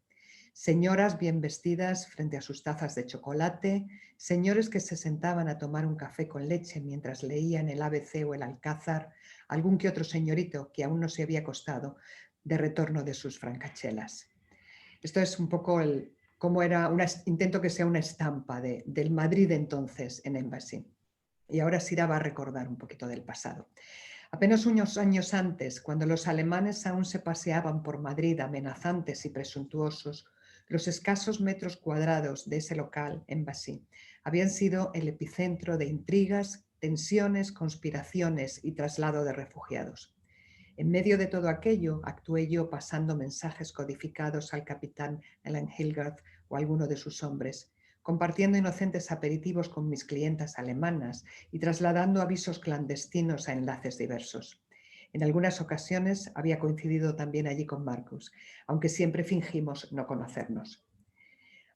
Señoras bien vestidas frente a sus tazas de chocolate, señores que se sentaban a tomar un café con leche mientras leían el ABC o el Alcázar, algún que otro señorito que aún no se había acostado de retorno de sus francachelas. Esto es un poco cómo era, intento que sea una estampa del Madrid entonces en Embassy. Y ahora Sira va a recordar un poquito del pasado. Apenas unos años antes, cuando los alemanes aún se paseaban por Madrid amenazantes y presuntuosos, los escasos metros cuadrados de ese local, Embassy, habían sido el epicentro de intrigas, tensiones, conspiraciones y traslado de refugiados. En medio de todo aquello, actué yo pasando mensajes codificados al capitán Ellen Hilgarth o alguno de sus hombres, compartiendo inocentes aperitivos con mis clientas alemanas y trasladando avisos clandestinos a enlaces diversos. En algunas ocasiones había coincidido también allí con Marcus, aunque siempre fingimos no conocernos.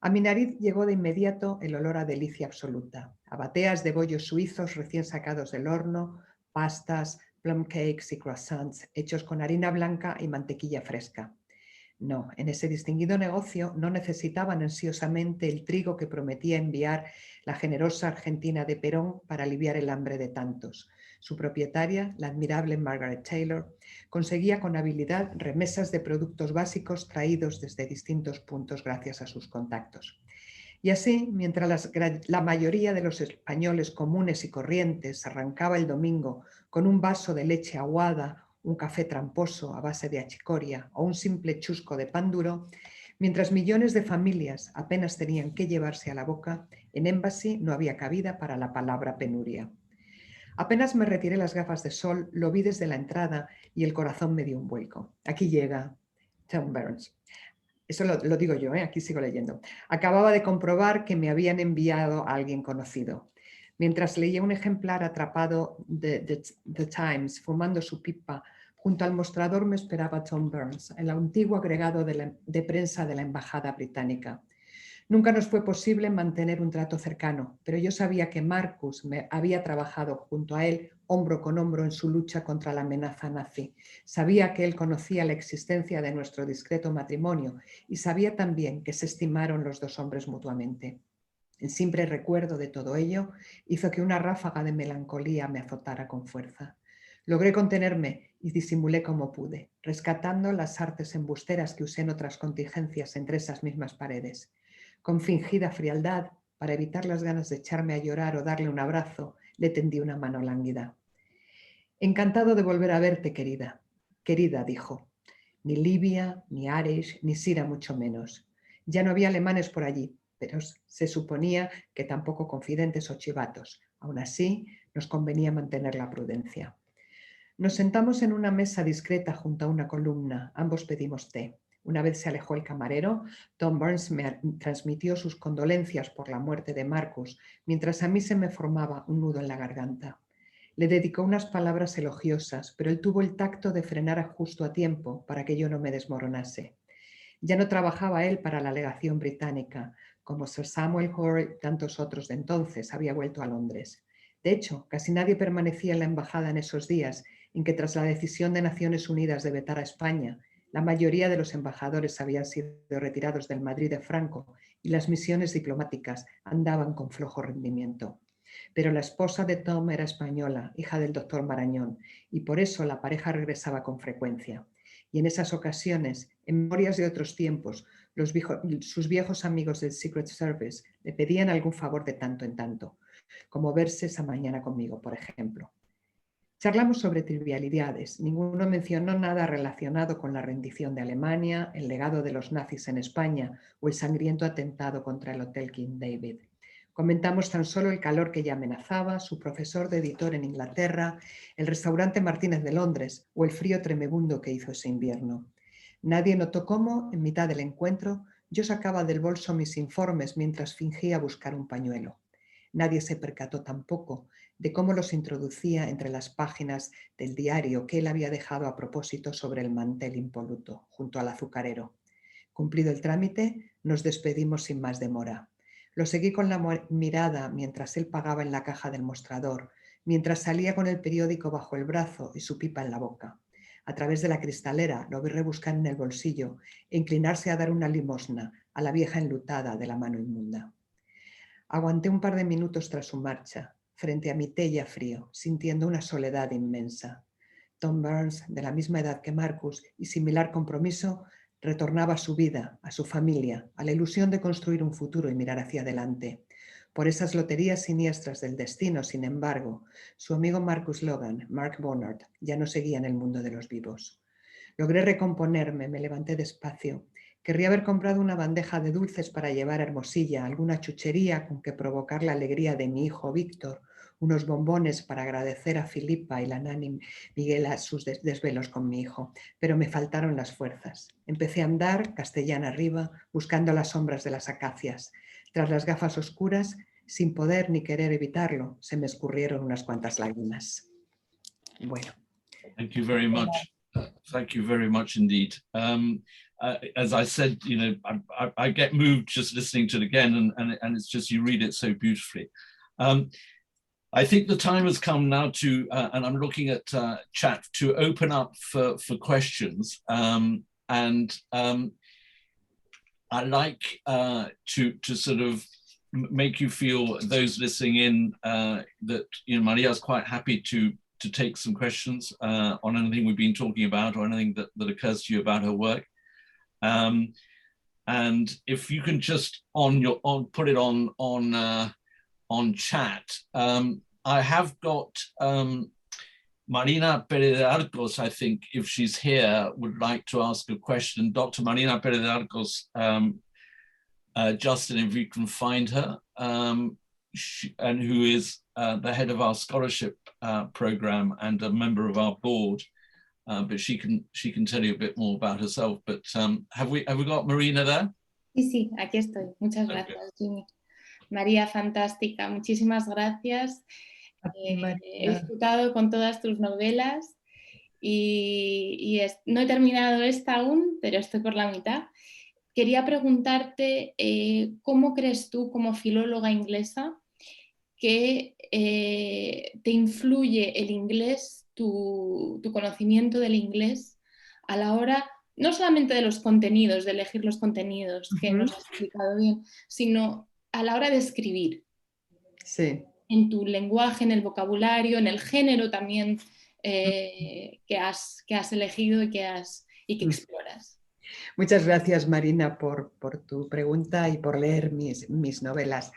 A mi nariz llegó de inmediato el olor a delicia absoluta, a bateas de bollos suizos recién sacados del horno, pastas, plum cakes y croissants hechos con harina blanca y mantequilla fresca. No, en ese distinguido negocio no necesitaban ansiosamente el trigo que prometía enviar la generosa Argentina de Perón para aliviar el hambre de tantos. Su propietaria, la admirable Margaret Taylor, conseguía con habilidad remesas de productos básicos traídos desde distintos puntos gracias a sus contactos. Y así, mientras la mayoría de los españoles comunes y corrientes arrancaba el domingo con un vaso de leche aguada, un café tramposo a base de achicoria o un simple chusco de pan duro, mientras millones de familias apenas tenían que llevarse a la boca, en Embassy no había cabida para la palabra penuria. Apenas me retiré las gafas de sol, lo vi desde la entrada y el corazón me dio un vuelco. Aquí llega Tom Burns. Eso lo digo yo, aquí sigo leyendo. Acababa de comprobar que me habían enviado a alguien conocido. Mientras leía un ejemplar atrapado de The Times, fumando su pipa, junto al mostrador me esperaba Tom Burns, el antiguo agregado de prensa de la Embajada Británica. Nunca nos fue posible mantener un trato cercano, pero yo sabía que Marcus me había trabajado junto a él hombro con hombro en su lucha contra la amenaza nazi. Sabía que él conocía la existencia de nuestro discreto matrimonio y sabía también que se estimaron los dos hombres mutuamente. El simple recuerdo de todo ello hizo que una ráfaga de melancolía me azotara con fuerza. Logré contenerme y disimulé como pude, rescatando las artes embusteras que usé en otras contingencias entre esas mismas paredes. Con fingida frialdad, para evitar las ganas de echarme a llorar o darle un abrazo, le tendí una mano lánguida. Encantado de volver a verte, querida. Querida, dijo. Ni Livia, ni Arish, ni Sira mucho menos. Ya no había alemanes por allí, pero se suponía que tampoco confidentes o chivatos. Aún así, nos convenía mantener la prudencia. Nos sentamos en una mesa discreta junto a una columna. Ambos pedimos té. Una vez se alejó el camarero, Tom Burns me transmitió sus condolencias por la muerte de Marcus, mientras a mí se me formaba un nudo en la garganta. Le dedicó unas palabras elogiosas, pero él tuvo el tacto de frenar justo a tiempo para que yo no me desmoronase. Ya no trabajaba él para la legación británica, como Sir Samuel Hoare y tantos otros de entonces había vuelto a Londres. De hecho, casi nadie permanecía en la embajada en esos días en que tras la decisión de Naciones Unidas de vetar a España, la mayoría de los embajadores habían sido retirados del Madrid de Franco y las misiones diplomáticas andaban con flojo rendimiento. Pero la esposa de Tom era española, hija del doctor Marañón, y por eso la pareja regresaba con frecuencia. Y en esas ocasiones, en memorias de otros tiempos, sus viejos amigos del Secret Service le pedían algún favor de tanto en tanto, como verse esa mañana conmigo, por ejemplo. Charlamos sobre trivialidades. Ninguno mencionó nada relacionado con la rendición de Alemania, el legado de los nazis en España o el sangriento atentado contra el Hotel King David. Comentamos tan solo el calor que ya amenazaba, su profesor de editor en Inglaterra, el restaurante Martínez de Londres o el frío tremebundo que hizo ese invierno. Nadie notó cómo, en mitad del encuentro, yo sacaba del bolso mis informes mientras fingía buscar un pañuelo. Nadie se percató tampoco de cómo los introducía entre las páginas del diario que él había dejado a propósito sobre el mantel impoluto, junto al azucarero. Cumplido el trámite, nos despedimos sin más demora. Lo seguí con la mirada mientras él pagaba en la caja del mostrador, mientras salía con el periódico bajo el brazo y su pipa en la boca. A través de la cristalera lo vi rebuscar en el bolsillo e inclinarse a dar una limosna a la vieja enlutada de la mano inmunda. Aguanté un par de minutos tras su marcha, frente a mi té ya frío, sintiendo una soledad inmensa. Tom Burns, de la misma edad que Marcus y similar compromiso, retornaba a su vida, a su familia, a la ilusión de construir un futuro y mirar hacia adelante. Por esas loterías siniestras del destino, sin embargo, su amigo Marcus Logan, Mark Bonnard, ya no seguía en el mundo de los vivos. Logré recomponerme, me levanté despacio. Querría haber comprado una bandeja de dulces para llevar a Hermosilla, alguna chuchería con que provocar la alegría de mi hijo Víctor, unos bombones para agradecer a Filipa y la nani Miguel a sus desvelos con mi hijo, pero me faltaron las fuerzas. Empecé a andar, castellana arriba, buscando las sombras de las acacias. Tras las gafas oscuras, sin poder ni querer evitarlo, se me escurrieron unas cuantas lágrimas. Bueno. Thank you very much. Thank you very much indeed. As I said, you know, I get moved just listening to it again, and it's just, you read it so beautifully. I think the time has come now to, and I'm looking at chat, to open up for questions. I'd like to sort of make you feel, those listening in, that, you know, Maria's quite happy to take some questions on anything we've been talking about or anything that occurs to you about her work. And if you can just put it on chat. I have got Marina Pérez de Arcos, I think, if she's here, would like to ask a question. Dr. Marina Pérez de Arcos, Justin, if you can find her, and who is the head of our scholarship program and a member of our board. But she can tell you a bit more about herself. But have we got Marina there? Sí, aquí estoy. Muchas gracias, Jimmy. María, fantástica. Muchísimas gracias. He disfrutado con todas tus novelas y no he terminado esta aún, pero estoy por la mitad. Quería preguntarte cómo crees tú, como filóloga inglesa, que te influye el inglés, tu conocimiento del inglés, a la hora no solamente de los contenidos, de elegir los contenidos, que nos has explicado bien, sino a la hora de escribir. Sí. En tu lenguaje, en el vocabulario, en el género también que has elegido y que exploras. Muchas gracias, Marina, por tu pregunta y por leer mis novelas.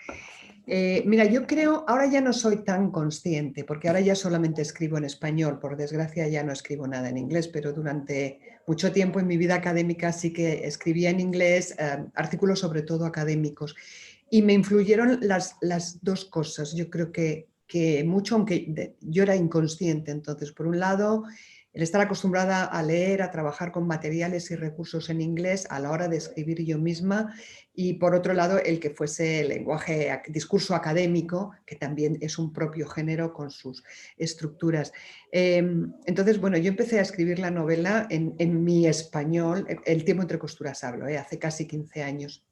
Mira, yo creo, ahora ya no soy tan consciente, porque ahora ya solamente escribo en español, por desgracia ya no escribo nada en inglés, pero durante mucho tiempo en mi vida académica sí que escribía en inglés artículos sobre todo académicos. Y me influyeron las dos cosas, yo creo que mucho, aunque yo era inconsciente. Entonces, por un lado, el estar acostumbrada a leer, a trabajar con materiales y recursos en inglés a la hora de escribir yo misma, y por otro lado, el que fuese el lenguaje, discurso académico, que también es un propio género con sus estructuras. Entonces, bueno, yo empecé a escribir la novela en mi español, el tiempo entre costuras hablo, hace casi 15 años.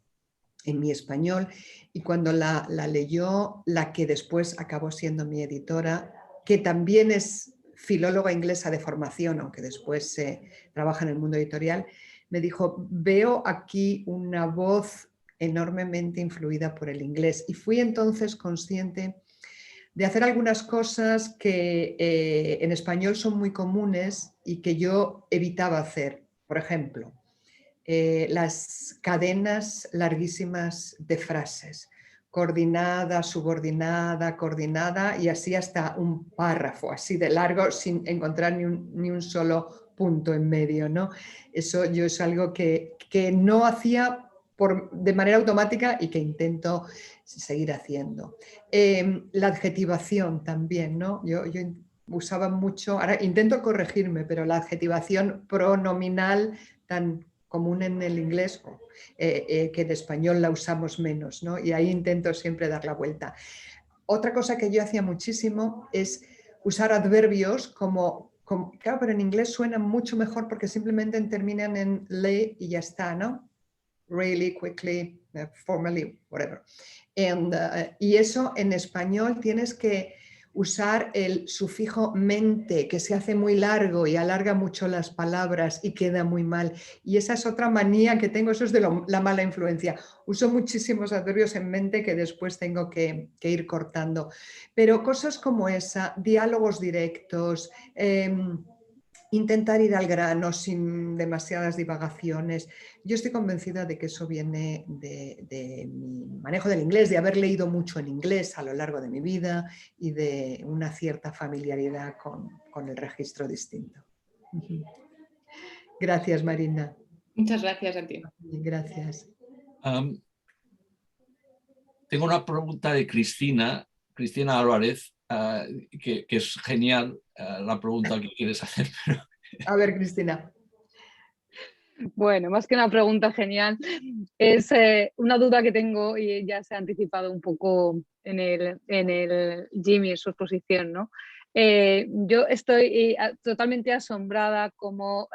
En mi español, y cuando la leyó la que después acabó siendo mi editora, que también es filóloga inglesa de formación, aunque después trabaja en el mundo editorial, me dijo: veo aquí una voz enormemente influida por el inglés, y fui entonces consciente de hacer algunas cosas que en español son muy comunes y que yo evitaba hacer. Por ejemplo, las cadenas larguísimas de frases, coordinada, subordinada, coordinada, y así hasta un párrafo así de largo sin encontrar ni un solo punto en medio, ¿no? Eso yo es algo que no hacía de manera automática y que intento seguir haciendo. La adjetivación también, ¿no? Yo usaba mucho, ahora intento corregirme, pero la adjetivación pronominal tan común en el inglés, que en español la usamos menos, ¿no? Y ahí intento siempre dar la vuelta. Otra cosa que yo hacía muchísimo es usar adverbios claro, pero en inglés suenan mucho mejor porque simplemente terminan en le y ya está, ¿no? Really, quickly, formally, whatever. Y eso en español tienes que usar el sufijo mente, que se hace muy largo y alarga mucho las palabras y queda muy mal. Y esa es otra manía que tengo, eso es de la mala influencia. Uso muchísimos adverbios en mente que después tengo que ir cortando. Pero cosas como esa, diálogos directos, intentar ir al grano sin demasiadas divagaciones. Yo estoy convencida de que eso viene de mi manejo del inglés, de haber leído mucho en inglés a lo largo de mi vida y de una cierta familiaridad con el registro distinto. Gracias, Marina. Muchas gracias a ti. Gracias. Tengo una pregunta de Cristina Álvarez, que es genial la pregunta que quieres hacer. Pero... A ver, Cristina. Bueno, más que una pregunta genial, es una duda que tengo y ya se ha anticipado un poco en el Jimmy, en su exposición, ¿no? Yo estoy totalmente asombrada cómo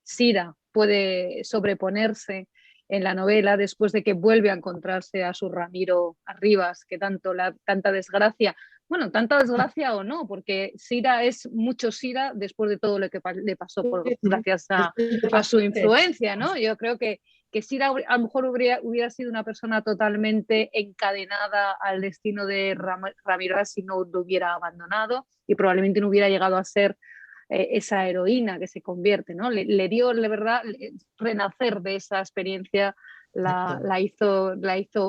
Sira puede sobreponerse en la novela después de que vuelve a encontrarse a su Ramiro Arribas, que tanta desgracia, bueno, tanta desgracia o no, porque Sira es mucho Sira después de todo lo que le pasó gracias a su influencia, ¿no? Yo creo que Sira a lo mejor hubiera sido una persona totalmente encadenada al destino de Ramiro si no lo hubiera abandonado y probablemente no hubiera llegado a ser esa heroína que se convierte, ¿no? Le dio, de verdad, renacer de esa experiencia, la hizo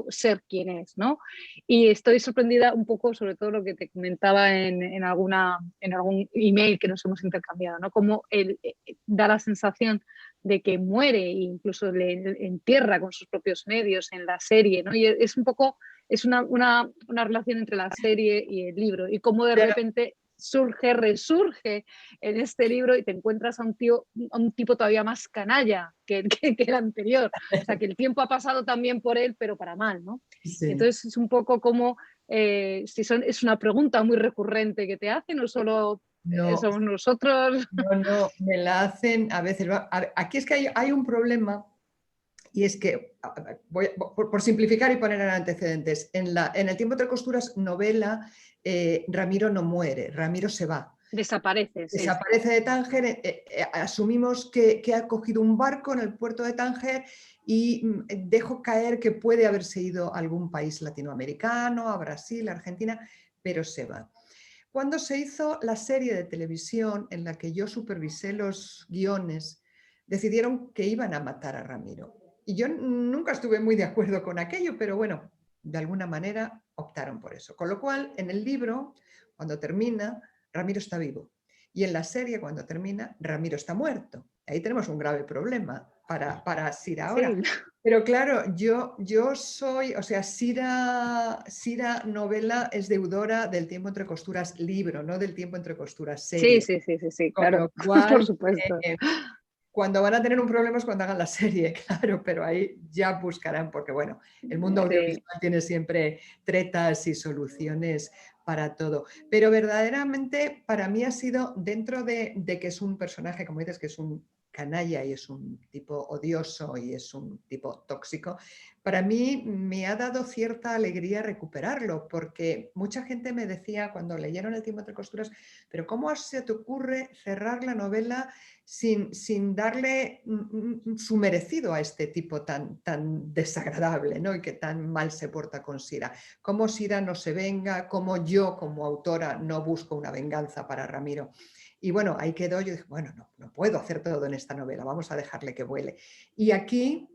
ser quien es, ¿no? Y estoy sorprendida un poco, sobre todo lo que te comentaba en algún email que nos hemos intercambiado, ¿no? Como él da la sensación de que muere e incluso le entierra con sus propios medios en la serie, ¿no? Y es un poco, es una relación entre la serie y el libro, y cómo de repente resurge en este libro y te encuentras a un tipo todavía más canalla que el anterior. O sea, que el tiempo ha pasado también por él, pero para mal, ¿no? Sí. Entonces es un poco como, es una pregunta muy recurrente que te hacen, no solo somos nosotros. No, me la hacen a veces. Aquí es que hay un problema. Y es que, por simplificar y poner en antecedentes, en El tiempo entre costuras, novela, Ramiro no muere, Ramiro se va. Desaparece. Sí, desaparece de Tánger, asumimos que ha cogido un barco en el puerto de Tánger y dejo caer que puede haberse ido a algún país latinoamericano, a Brasil, a Argentina, pero se va. Cuando se hizo la serie de televisión en la que yo supervisé los guiones, decidieron que iban a matar a Ramiro. Y yo nunca estuve muy de acuerdo con aquello, pero bueno, de alguna manera optaron por eso. Con lo cual, en el libro, cuando termina, Ramiro está vivo. Y en la serie, cuando termina, Ramiro está muerto. Ahí tenemos un grave problema para Sira ahora. Sí. Pero claro, yo soy, o sea, Sira novela es deudora del tiempo entre costuras libro, no del tiempo entre costuras serie. Sí, claro, cual, por supuesto. Cuando van a tener un problema es cuando hagan la serie, claro, pero ahí ya buscarán, porque bueno, el mundo audiovisual tiene siempre tretas y soluciones para todo. Pero verdaderamente para mí ha sido, dentro de que es un personaje, como dices, que es un canalla y es un tipo odioso y es un tipo tóxico, para mí me ha dado cierta alegría recuperarlo, porque mucha gente me decía cuando leyeron El tiempo entre costuras, pero ¿cómo se te ocurre cerrar la novela sin darle su merecido a este tipo tan desagradable, ¿no? Y que tan mal se porta con Sira? ¿Cómo Sira no se venga? ¿Cómo yo como autora no busco una venganza para Ramiro? Y bueno, ahí quedó, yo dije, bueno, no puedo hacer todo en esta novela, vamos a dejarle que vuele. Y aquí,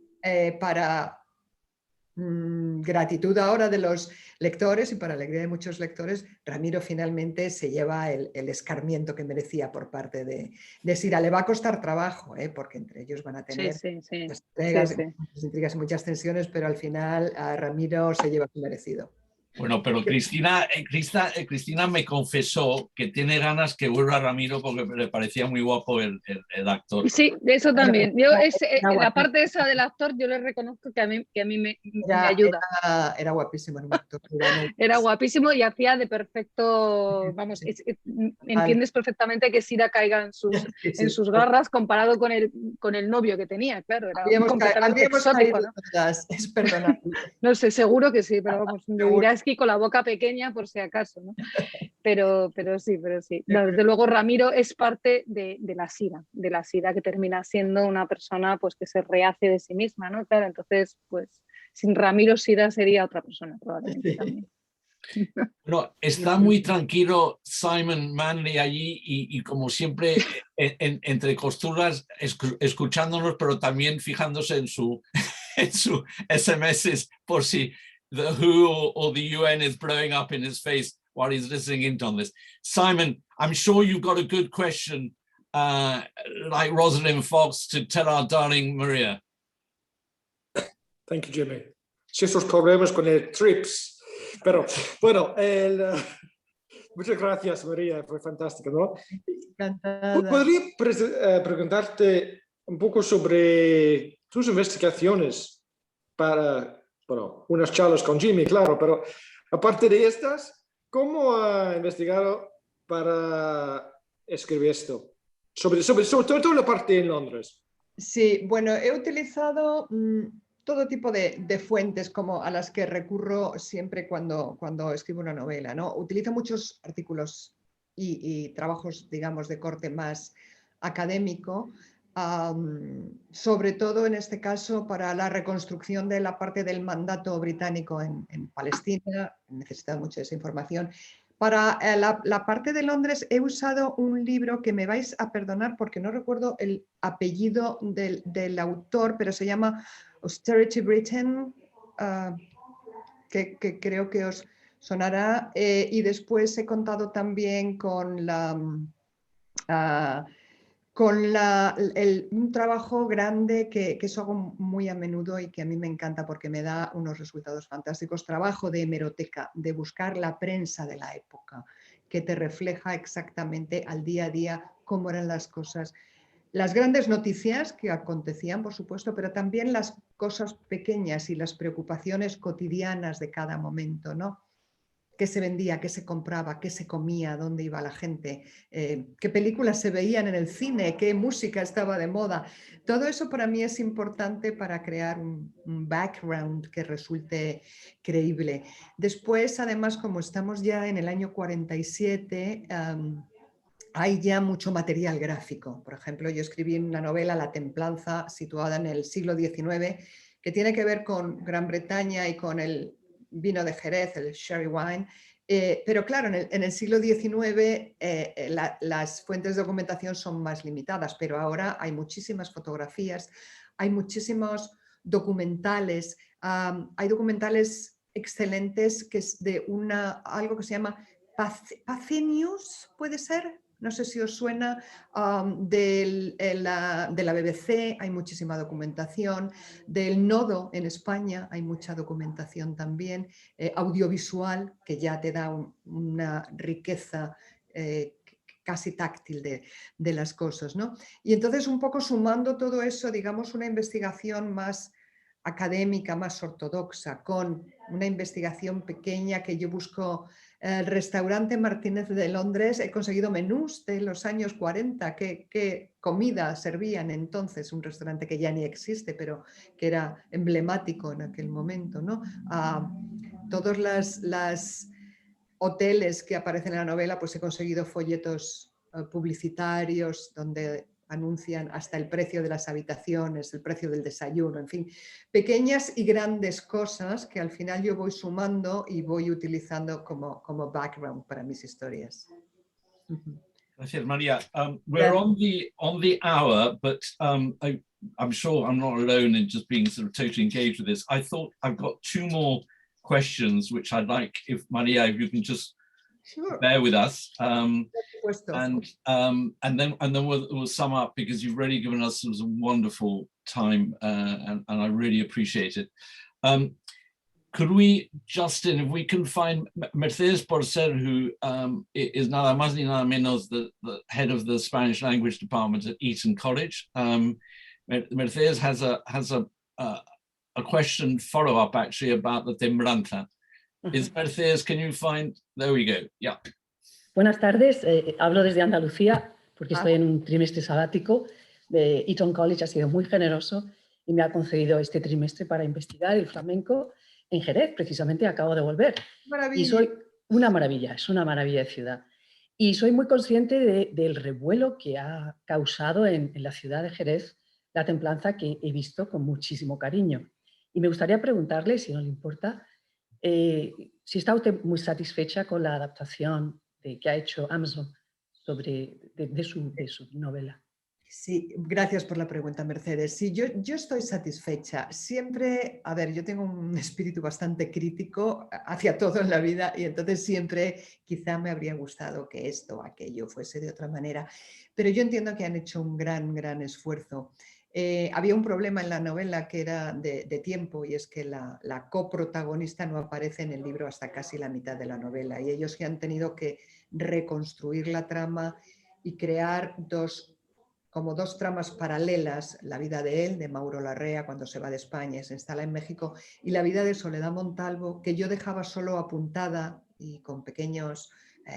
para gratitud ahora de los lectores y para alegría de muchos lectores, Ramiro finalmente se lleva el escarmiento que merecía por parte de Sira. Le va a costar trabajo, porque entre ellos van a tener muchas intrigas y muchas tensiones, pero al final a Ramiro se lleva su merecido. Bueno, pero Cristina me confesó que tiene ganas que vuelva Ramiro porque le parecía muy guapo el actor. Sí, eso también. Yo la parte esa del actor yo le reconozco que a mí me ayuda. Era guapísimo, Era guapísimo y hacía de perfecto, vamos, entiendes perfectamente que Sira caiga en sus garras comparado con el novio que tenía, claro, era completamente exótico, ¿no? Es perdonable. No sé, seguro que sí, pero vamos, me dirás que con la boca pequeña por si acaso, ¿no? Pero sí. No, desde luego Ramiro es parte de la Sira que termina siendo una persona pues que se rehace de sí misma, ¿no? Claro, entonces pues sin Ramiro Sira sería otra persona probablemente también. No, está muy tranquilo Simon Manley allí y como siempre entre costuras escuchándonos, pero también fijándose en su SMS por si the WHO or the UN is blowing up in his face while he's listening in on this. Simon, I'm sure you've got a good question like Rosalind Fox to tell our darling Maria. Thank you, Jimmy. Sí, esos problemas con el TRIPS. Pero bueno, muchas gracias, María, fue fantástico, ¿no? Encantada. ¿Podría preguntarte un poco sobre tus investigaciones para, bueno, unas charlas con Jimmy, claro, pero aparte de estas, ¿cómo ha investigado para escribir esto? Sobre todo la parte en Londres. Sí, bueno, he utilizado todo tipo de fuentes como a las que recurro siempre cuando escribo una novela, ¿no? Utilizo muchos artículos y trabajos, digamos, de corte más académico, sobre todo en este caso para la reconstrucción de la parte del mandato británico en Palestina. He necesitado mucho de esa información. Para la parte de Londres he usado un libro que me vais a perdonar porque no recuerdo el apellido del autor, pero se llama Austerity Britain, que creo que os sonará. Y después he contado también con un trabajo grande que eso hago muy a menudo y que a mí me encanta porque me da unos resultados fantásticos. Trabajo de hemeroteca, de buscar la prensa de la época, que te refleja exactamente al día a día cómo eran las cosas. Las grandes noticias que acontecían, por supuesto, pero también las cosas pequeñas y las preocupaciones cotidianas de cada momento, ¿no? Qué se vendía, qué se compraba, qué se comía, dónde iba la gente, qué películas se veían en el cine, qué música estaba de moda. Todo eso para mí es importante para crear un background que resulte creíble. Después, además, como estamos ya en el año 47, hay ya mucho material gráfico. Por ejemplo, yo escribí una novela, La Templanza, situada en el siglo XIX, que tiene que ver con Gran Bretaña y con el vino de Jerez, el sherry wine, pero claro, en el siglo XIX las fuentes de documentación son más limitadas, pero ahora hay muchísimas fotografías, hay muchísimos documentales, hay documentales excelentes que es de algo que se llama Pathé News, ¿puede ser? No sé si os suena, de la BBC hay muchísima documentación, del Nodo en España hay mucha documentación también, audiovisual, que ya te da una riqueza casi táctil de las cosas, ¿no? Y entonces un poco sumando todo eso, digamos, una investigación más académica, más ortodoxa, con una investigación pequeña que yo busco. El restaurante Martínez de Londres, he conseguido menús de los años 40, qué comida servían entonces, un restaurante que ya ni existe, pero que era emblemático en aquel momento, ¿no? Todos los hoteles que aparecen en la novela, pues he conseguido folletos publicitarios donde anuncian hasta el precio de las habitaciones, el precio del desayuno, en fin, pequeñas y grandes cosas que al final yo voy sumando y voy utilizando como background para mis historias. Gracias, María. We're on the hour, but I'm sure I'm not alone in just being sort of totally engaged with this. I thought I've got two more questions, which I'd like, if Maria, if you can just bear with us, and then we'll sum up, because you've really given us some wonderful time, and I really appreciate it. could we, Justin, if we can find Mercedes Porcer, who is nada más ni nada menos the head of the Spanish language department at Eton College. Mercedes has a question follow-up actually about the Tembranza. Is Mercedes, can you find, there we go, yeah. Buenas tardes, hablo desde Andalucía porque estoy en un trimestre sabático. Eton College ha sido muy generoso y me ha concedido este trimestre para investigar el flamenco en Jerez, precisamente acabo de volver. Maravilla. Y soy una maravilla, es una maravilla de ciudad. Y soy muy consciente del revuelo que ha causado en la ciudad de Jerez la templanza, que he visto con muchísimo cariño. Y me gustaría preguntarle, si no le importa, si está usted muy satisfecha con la adaptación que ha hecho Amazon de su novela. Sí, gracias por la pregunta, Mercedes. Sí, yo estoy satisfecha. Siempre, a ver, yo tengo un espíritu bastante crítico hacia todo en la vida y entonces siempre quizá me habría gustado que esto o aquello fuese de otra manera, pero yo entiendo que han hecho un gran esfuerzo. Había un problema en la novela que era de tiempo, y es que la coprotagonista no aparece en el libro hasta casi la mitad de la novela, y ellos ya han tenido que reconstruir la trama y crear como dos tramas paralelas: la vida de él, de Mauro Larrea, cuando se va de España y se instala en México, y la vida de Soledad Montalvo, que yo dejaba solo apuntada y con pequeños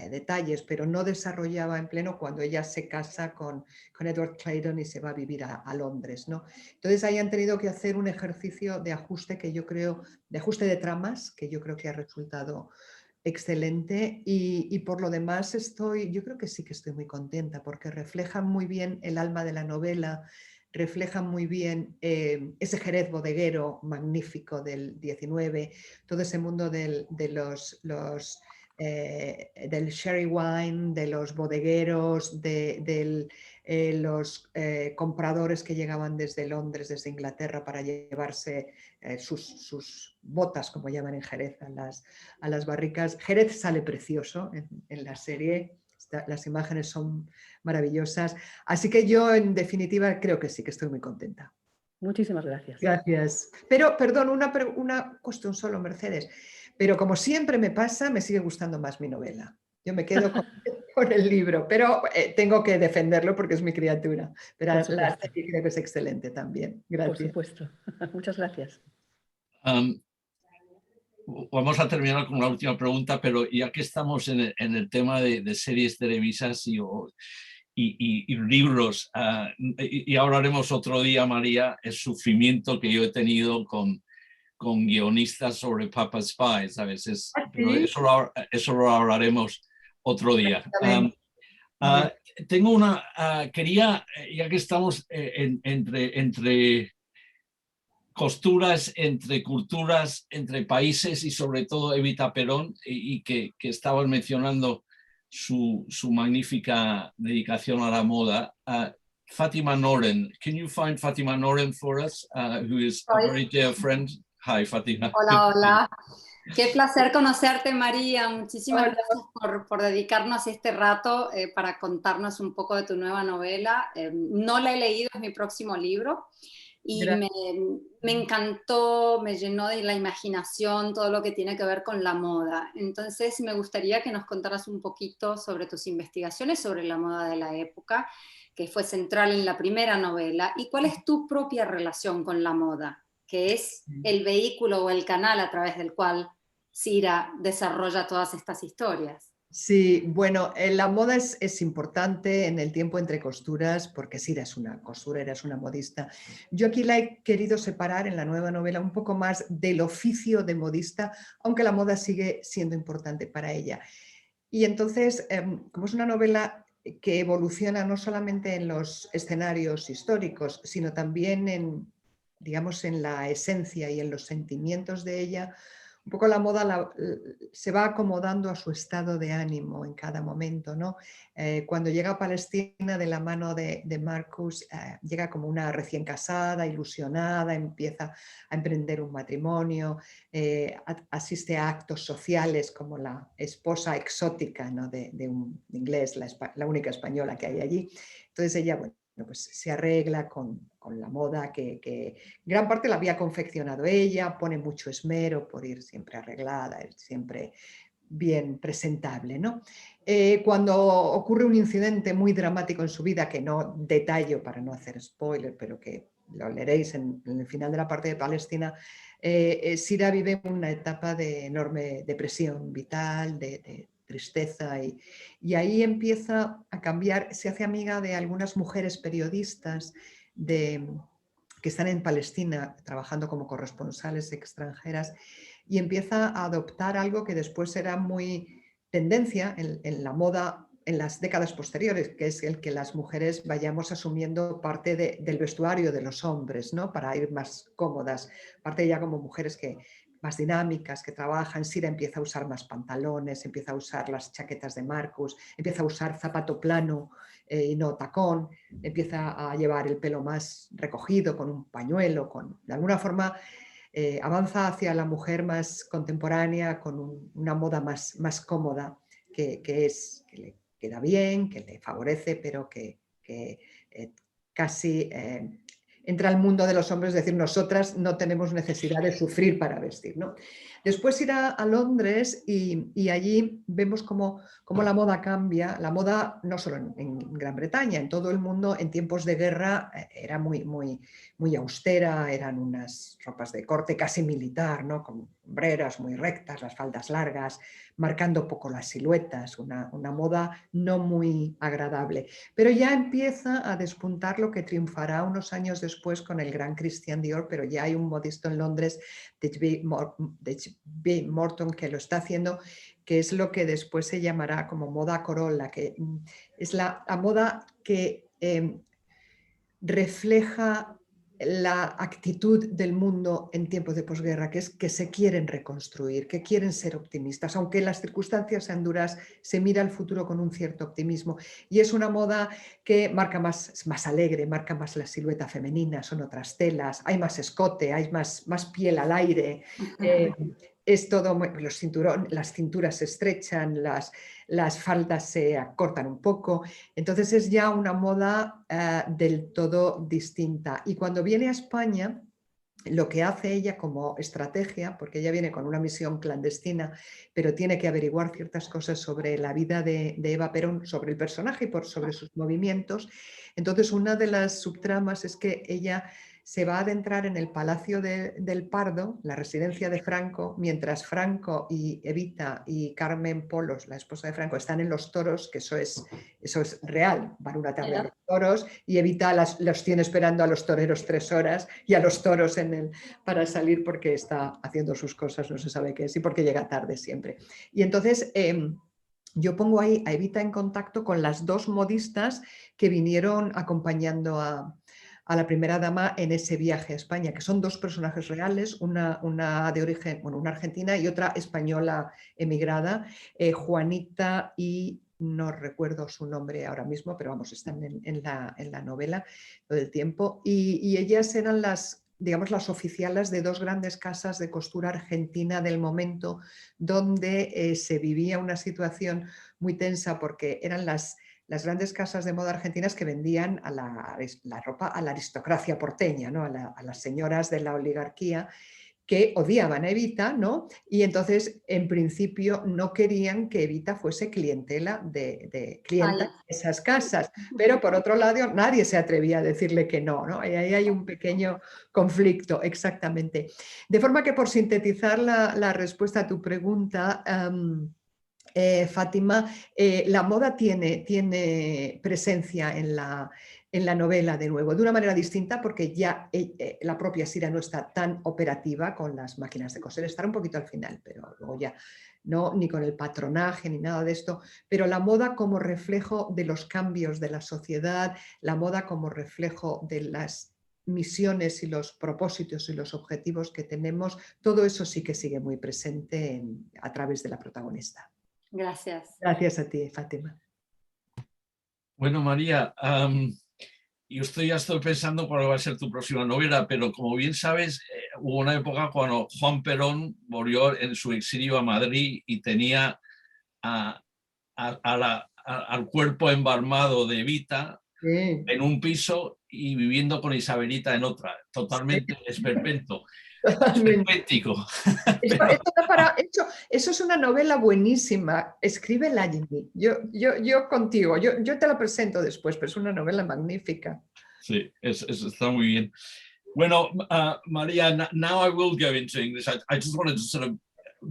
detalles, pero no desarrollaba en pleno cuando ella se casa con Edward Clayton y se va a vivir a Londres, ¿no? Entonces ahí han tenido que hacer un ejercicio de ajuste que yo creo, de ajuste de tramas, que yo creo que ha resultado excelente, y por lo demás yo creo que sí que estoy muy contenta porque reflejan muy bien el alma de la novela, reflejan muy bien ese Jerez bodeguero magnífico del 19, todo ese mundo del sherry wine, de los bodegueros, de los compradores que llegaban desde Londres, desde Inglaterra, para llevarse sus botas, como llaman en Jerez, a las barricas. Jerez sale precioso en la serie, las imágenes son maravillosas, así que yo en definitiva creo que sí, que estoy muy contenta. Muchísimas gracias. Gracias. Pero, perdón, una cuestión solo, Mercedes. Pero como siempre me pasa, me sigue gustando más mi novela. Yo me quedo con el libro, pero tengo que defenderlo porque es mi criatura. Pero la serie creo que es excelente también. Gracias. Por supuesto. Muchas gracias. Vamos a terminar con una última pregunta, pero ya que estamos en el tema de series televisas y libros, y ahora haremos otro día, María, el sufrimiento que yo he tenido con guionistas sobre Papa Spy, ¿sabes? Pero eso lo hablaremos otro día. Tengo quería, ya que estamos entre costuras, entre culturas, entre países y sobre todo Evita Perón, y que estabas mencionando su magnífica dedicación a la moda. Fatima Noren, can you find Fatima Noren for us, who is a very dear friend? Hi, Fatima. Hola. Qué placer conocerte, María. Muchísimas gracias por dedicarnos este rato para contarnos un poco de tu nueva novela. No la he leído, es mi próximo libro. Y me encantó, me llenó de la imaginación todo lo que tiene que ver con la moda. Entonces me gustaría que nos contaras un poquito sobre tus investigaciones sobre la moda de la época, que fue central en la primera novela, y cuál es tu propia relación con la moda, que es el vehículo o el canal a través del cual Cira desarrolla todas estas historias. Sí, bueno, la moda es importante en el tiempo entre costuras, porque Cira es una costurera, es una modista. Yo aquí la he querido separar en la nueva novela un poco más del oficio de modista, aunque la moda sigue siendo importante para ella. Y entonces, como es una novela que evoluciona no solamente en los escenarios históricos, sino también digamos, en la esencia y en los sentimientos de ella, un poco la moda se va acomodando a su estado de ánimo en cada momento, ¿no? Cuando llega a Palestina de la mano de Marcus, llega como una recién casada, ilusionada, empieza a emprender un matrimonio, asiste a actos sociales como la esposa exótica, ¿no? de un inglés, la única española que hay allí. Entonces ella, bueno, pues se arregla con la moda que gran parte la había confeccionado ella, pone mucho esmero por ir siempre arreglada, siempre bien presentable, ¿no? Cuando ocurre un incidente muy dramático en su vida, que no detallo para no hacer spoiler, pero que lo leeréis en el final de la parte de Palestina, Sira vive una etapa de enorme depresión vital, de tristeza, y ahí empieza a cambiar, se hace amiga de algunas mujeres periodistas que están en Palestina trabajando como corresponsales extranjeras, y empieza a adoptar algo que después será muy tendencia en la moda en las décadas posteriores, que es el que las mujeres vayamos asumiendo parte del vestuario de los hombres, ¿no? Para ir más cómodas, parte ya como mujeres más dinámicas, que trabajan. Sira empieza a usar más pantalones, empieza a usar las chaquetas de Marcus, empieza a usar zapato plano y no tacón, empieza a llevar el pelo más recogido con un pañuelo, de alguna forma avanza hacia la mujer más contemporánea, con una moda más cómoda, que le queda bien, que le favorece, pero que casi entra al mundo de los hombres, es decir, nosotras no tenemos necesidad de sufrir para vestir, ¿no? Después irá a Londres y allí vemos cómo la moda cambia. La moda no solo en Gran Bretaña, en todo el mundo en tiempos de guerra era muy austera, eran unas ropas de corte casi militar, ¿no? Con hombreras muy rectas, las faldas largas, marcando poco las siluetas, una moda no muy agradable. Pero ya empieza a despuntar lo que triunfará unos años después con el gran Christian Dior, pero ya hay un modisto en Londres, H.B. Morton, que lo está haciendo, que es lo que después se llamará como moda Corolla, que es la moda que refleja la actitud del mundo en tiempos de posguerra, que es que se quieren reconstruir, que quieren ser optimistas, aunque las circunstancias sean duras, se mira al futuro con un cierto optimismo, y es una moda que marca más alegre, marca más la silueta femenina, son otras telas, hay más escote, hay más piel al aire, es todo, las cinturas se estrechan, las faldas se acortan un poco, entonces es ya una moda del todo distinta. Y cuando viene a España, lo que hace ella como estrategia, porque ella viene con una misión clandestina, pero tiene que averiguar ciertas cosas sobre la vida de Eva Perón, sobre el personaje y sobre sus movimientos, entonces una de las subtramas es que ella se va a adentrar en el Palacio del Pardo, la residencia de Franco, mientras Franco y Evita y Carmen Polos, la esposa de Franco, están en los toros, que eso es real, van una tarde a los toros y Evita los tiene esperando a los toreros 3 horas y a los toros para salir porque está haciendo sus cosas, no se sabe qué es, y porque llega tarde siempre. Y entonces yo pongo ahí a Evita en contacto con las 2 modistas que vinieron acompañando a la primera dama en ese viaje a España, que son 2 personajes reales, una de origen, una argentina y otra española emigrada, Juanita y no recuerdo su nombre ahora mismo, pero vamos, están en la novela todo el tiempo, y ellas eran digamos, las oficialas de 2 grandes casas de costura argentina del momento, donde se vivía una situación muy tensa porque eran las grandes casas de moda argentinas que vendían la ropa a la aristocracia porteña, ¿no? a las señoras de la oligarquía, que odiaban a Evita, ¿no? Y entonces, en principio, no querían que Evita fuese clienta de esas casas, pero por otro lado, nadie se atrevía a decirle que no, ¿no? Y ahí hay un pequeño conflicto, exactamente. De forma que, por sintetizar la respuesta a tu pregunta, Fátima, la moda tiene presencia en la novela de nuevo, de una manera distinta porque ya la propia Sira no está tan operativa con las máquinas de coser, estará un poquito al final, pero luego ya no, ni con el patronaje ni nada de esto, pero la moda como reflejo de los cambios de la sociedad, la moda como reflejo de las misiones y los propósitos y los objetivos que tenemos, todo eso sí que sigue muy presente a través de la protagonista. Gracias. Gracias a ti, Fátima. Bueno, María, yo ya estoy pensando cuál va a ser tu próxima novela, pero como bien sabes, hubo una época cuando Juan Perón volvió en su exilio a Madrid y tenía al cuerpo embalmado de Evita Sí. en un piso y viviendo con Isabelita en otra, totalmente esperpento. Totalmente. Esperpéntico. Eso es una novela buenísima. Escríbela, Jimmy. Yo contigo. Yo te la presento después, pero es una novela magnífica. Sí, está muy bien. Bueno, Maria, now I will go into English. I just wanted to sort of,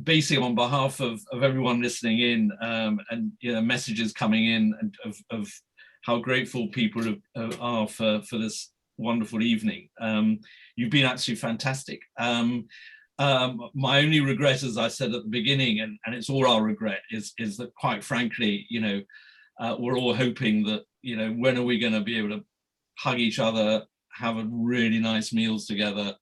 basically on behalf of everyone listening in, and messages coming in and of how grateful people are for this wonderful evening. You've been absolutely fantastic. My only regret, as I said at the beginning, and it's all our regret, is that quite frankly, we're all hoping that, when are we going to be able to hug each other, have a really nice meals together,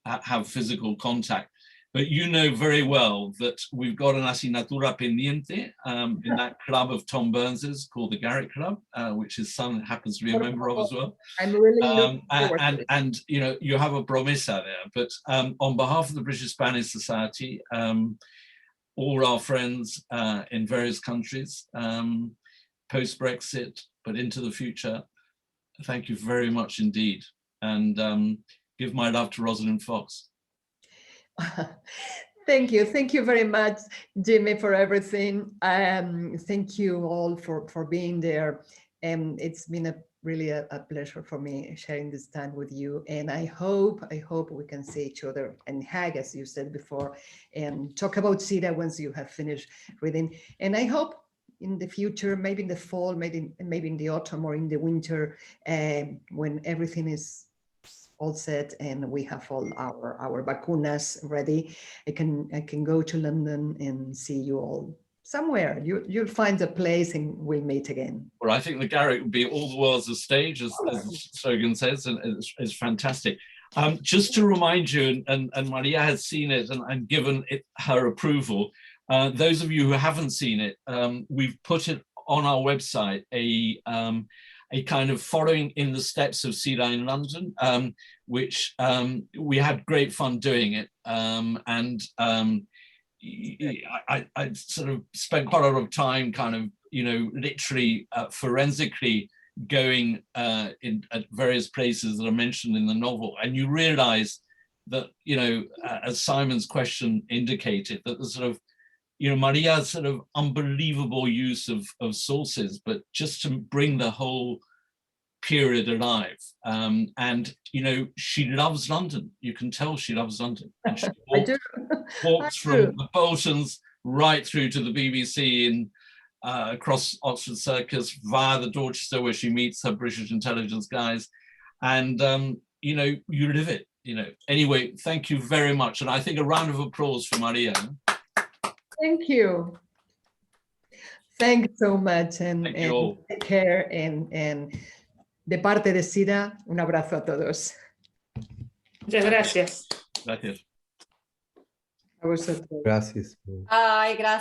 have physical contact. But you know very well that we've got an asignatura pendiente in that club of Tom Burns's called the Garrick Club, which his son happens to be a member of as well. I'm really looking forward to it. And you have a promesa there. But on behalf of the British Spanish Society, all our friends in various countries, post-Brexit, but into the future, thank you very much indeed. And give my love to Rosalind Fox. Thank you very much, Jimmy, for everything. Thank you all for being there. It's been really a pleasure for me sharing this time with you. And I hope we can see each other and hug, as you said before, and talk about Sira once you have finished reading. And I hope in the future, maybe in the fall, maybe in the autumn or in the winter, when everything is all set and we have all our vacunas ready, I can go to London and see you all somewhere. You'll find a place and we'll meet again. Well, I think the Garrick would be all the world's a stage, as the slogan says, and it's fantastic. Just to remind you, and Maria has seen it and given it her approval. Those of you who haven't seen it, we've put it on our website, a kind of following in the steps of Sira in London, which we had great fun doing it. I sort of spent quite a lot of time kind of, literally forensically going at various places that are mentioned in the novel. And you realize that, as Simon's question indicated, that the sort of, Maria's sort of unbelievable use of sources, but just to bring the whole period alive. And, she loves London. You can tell she loves London. And she walks from the Boltons right through to the BBC and across Oxford Circus via the Dorchester, where she meets her British intelligence guys. And, you live it, Anyway, thank you very much. And I think a round of applause for Maria. Thank you. Thanks so much, and take care. And de parte de Sira, un abrazo a todos. Muchas gracias. Gracias. A vosotros. Gracias. Ay, gracias.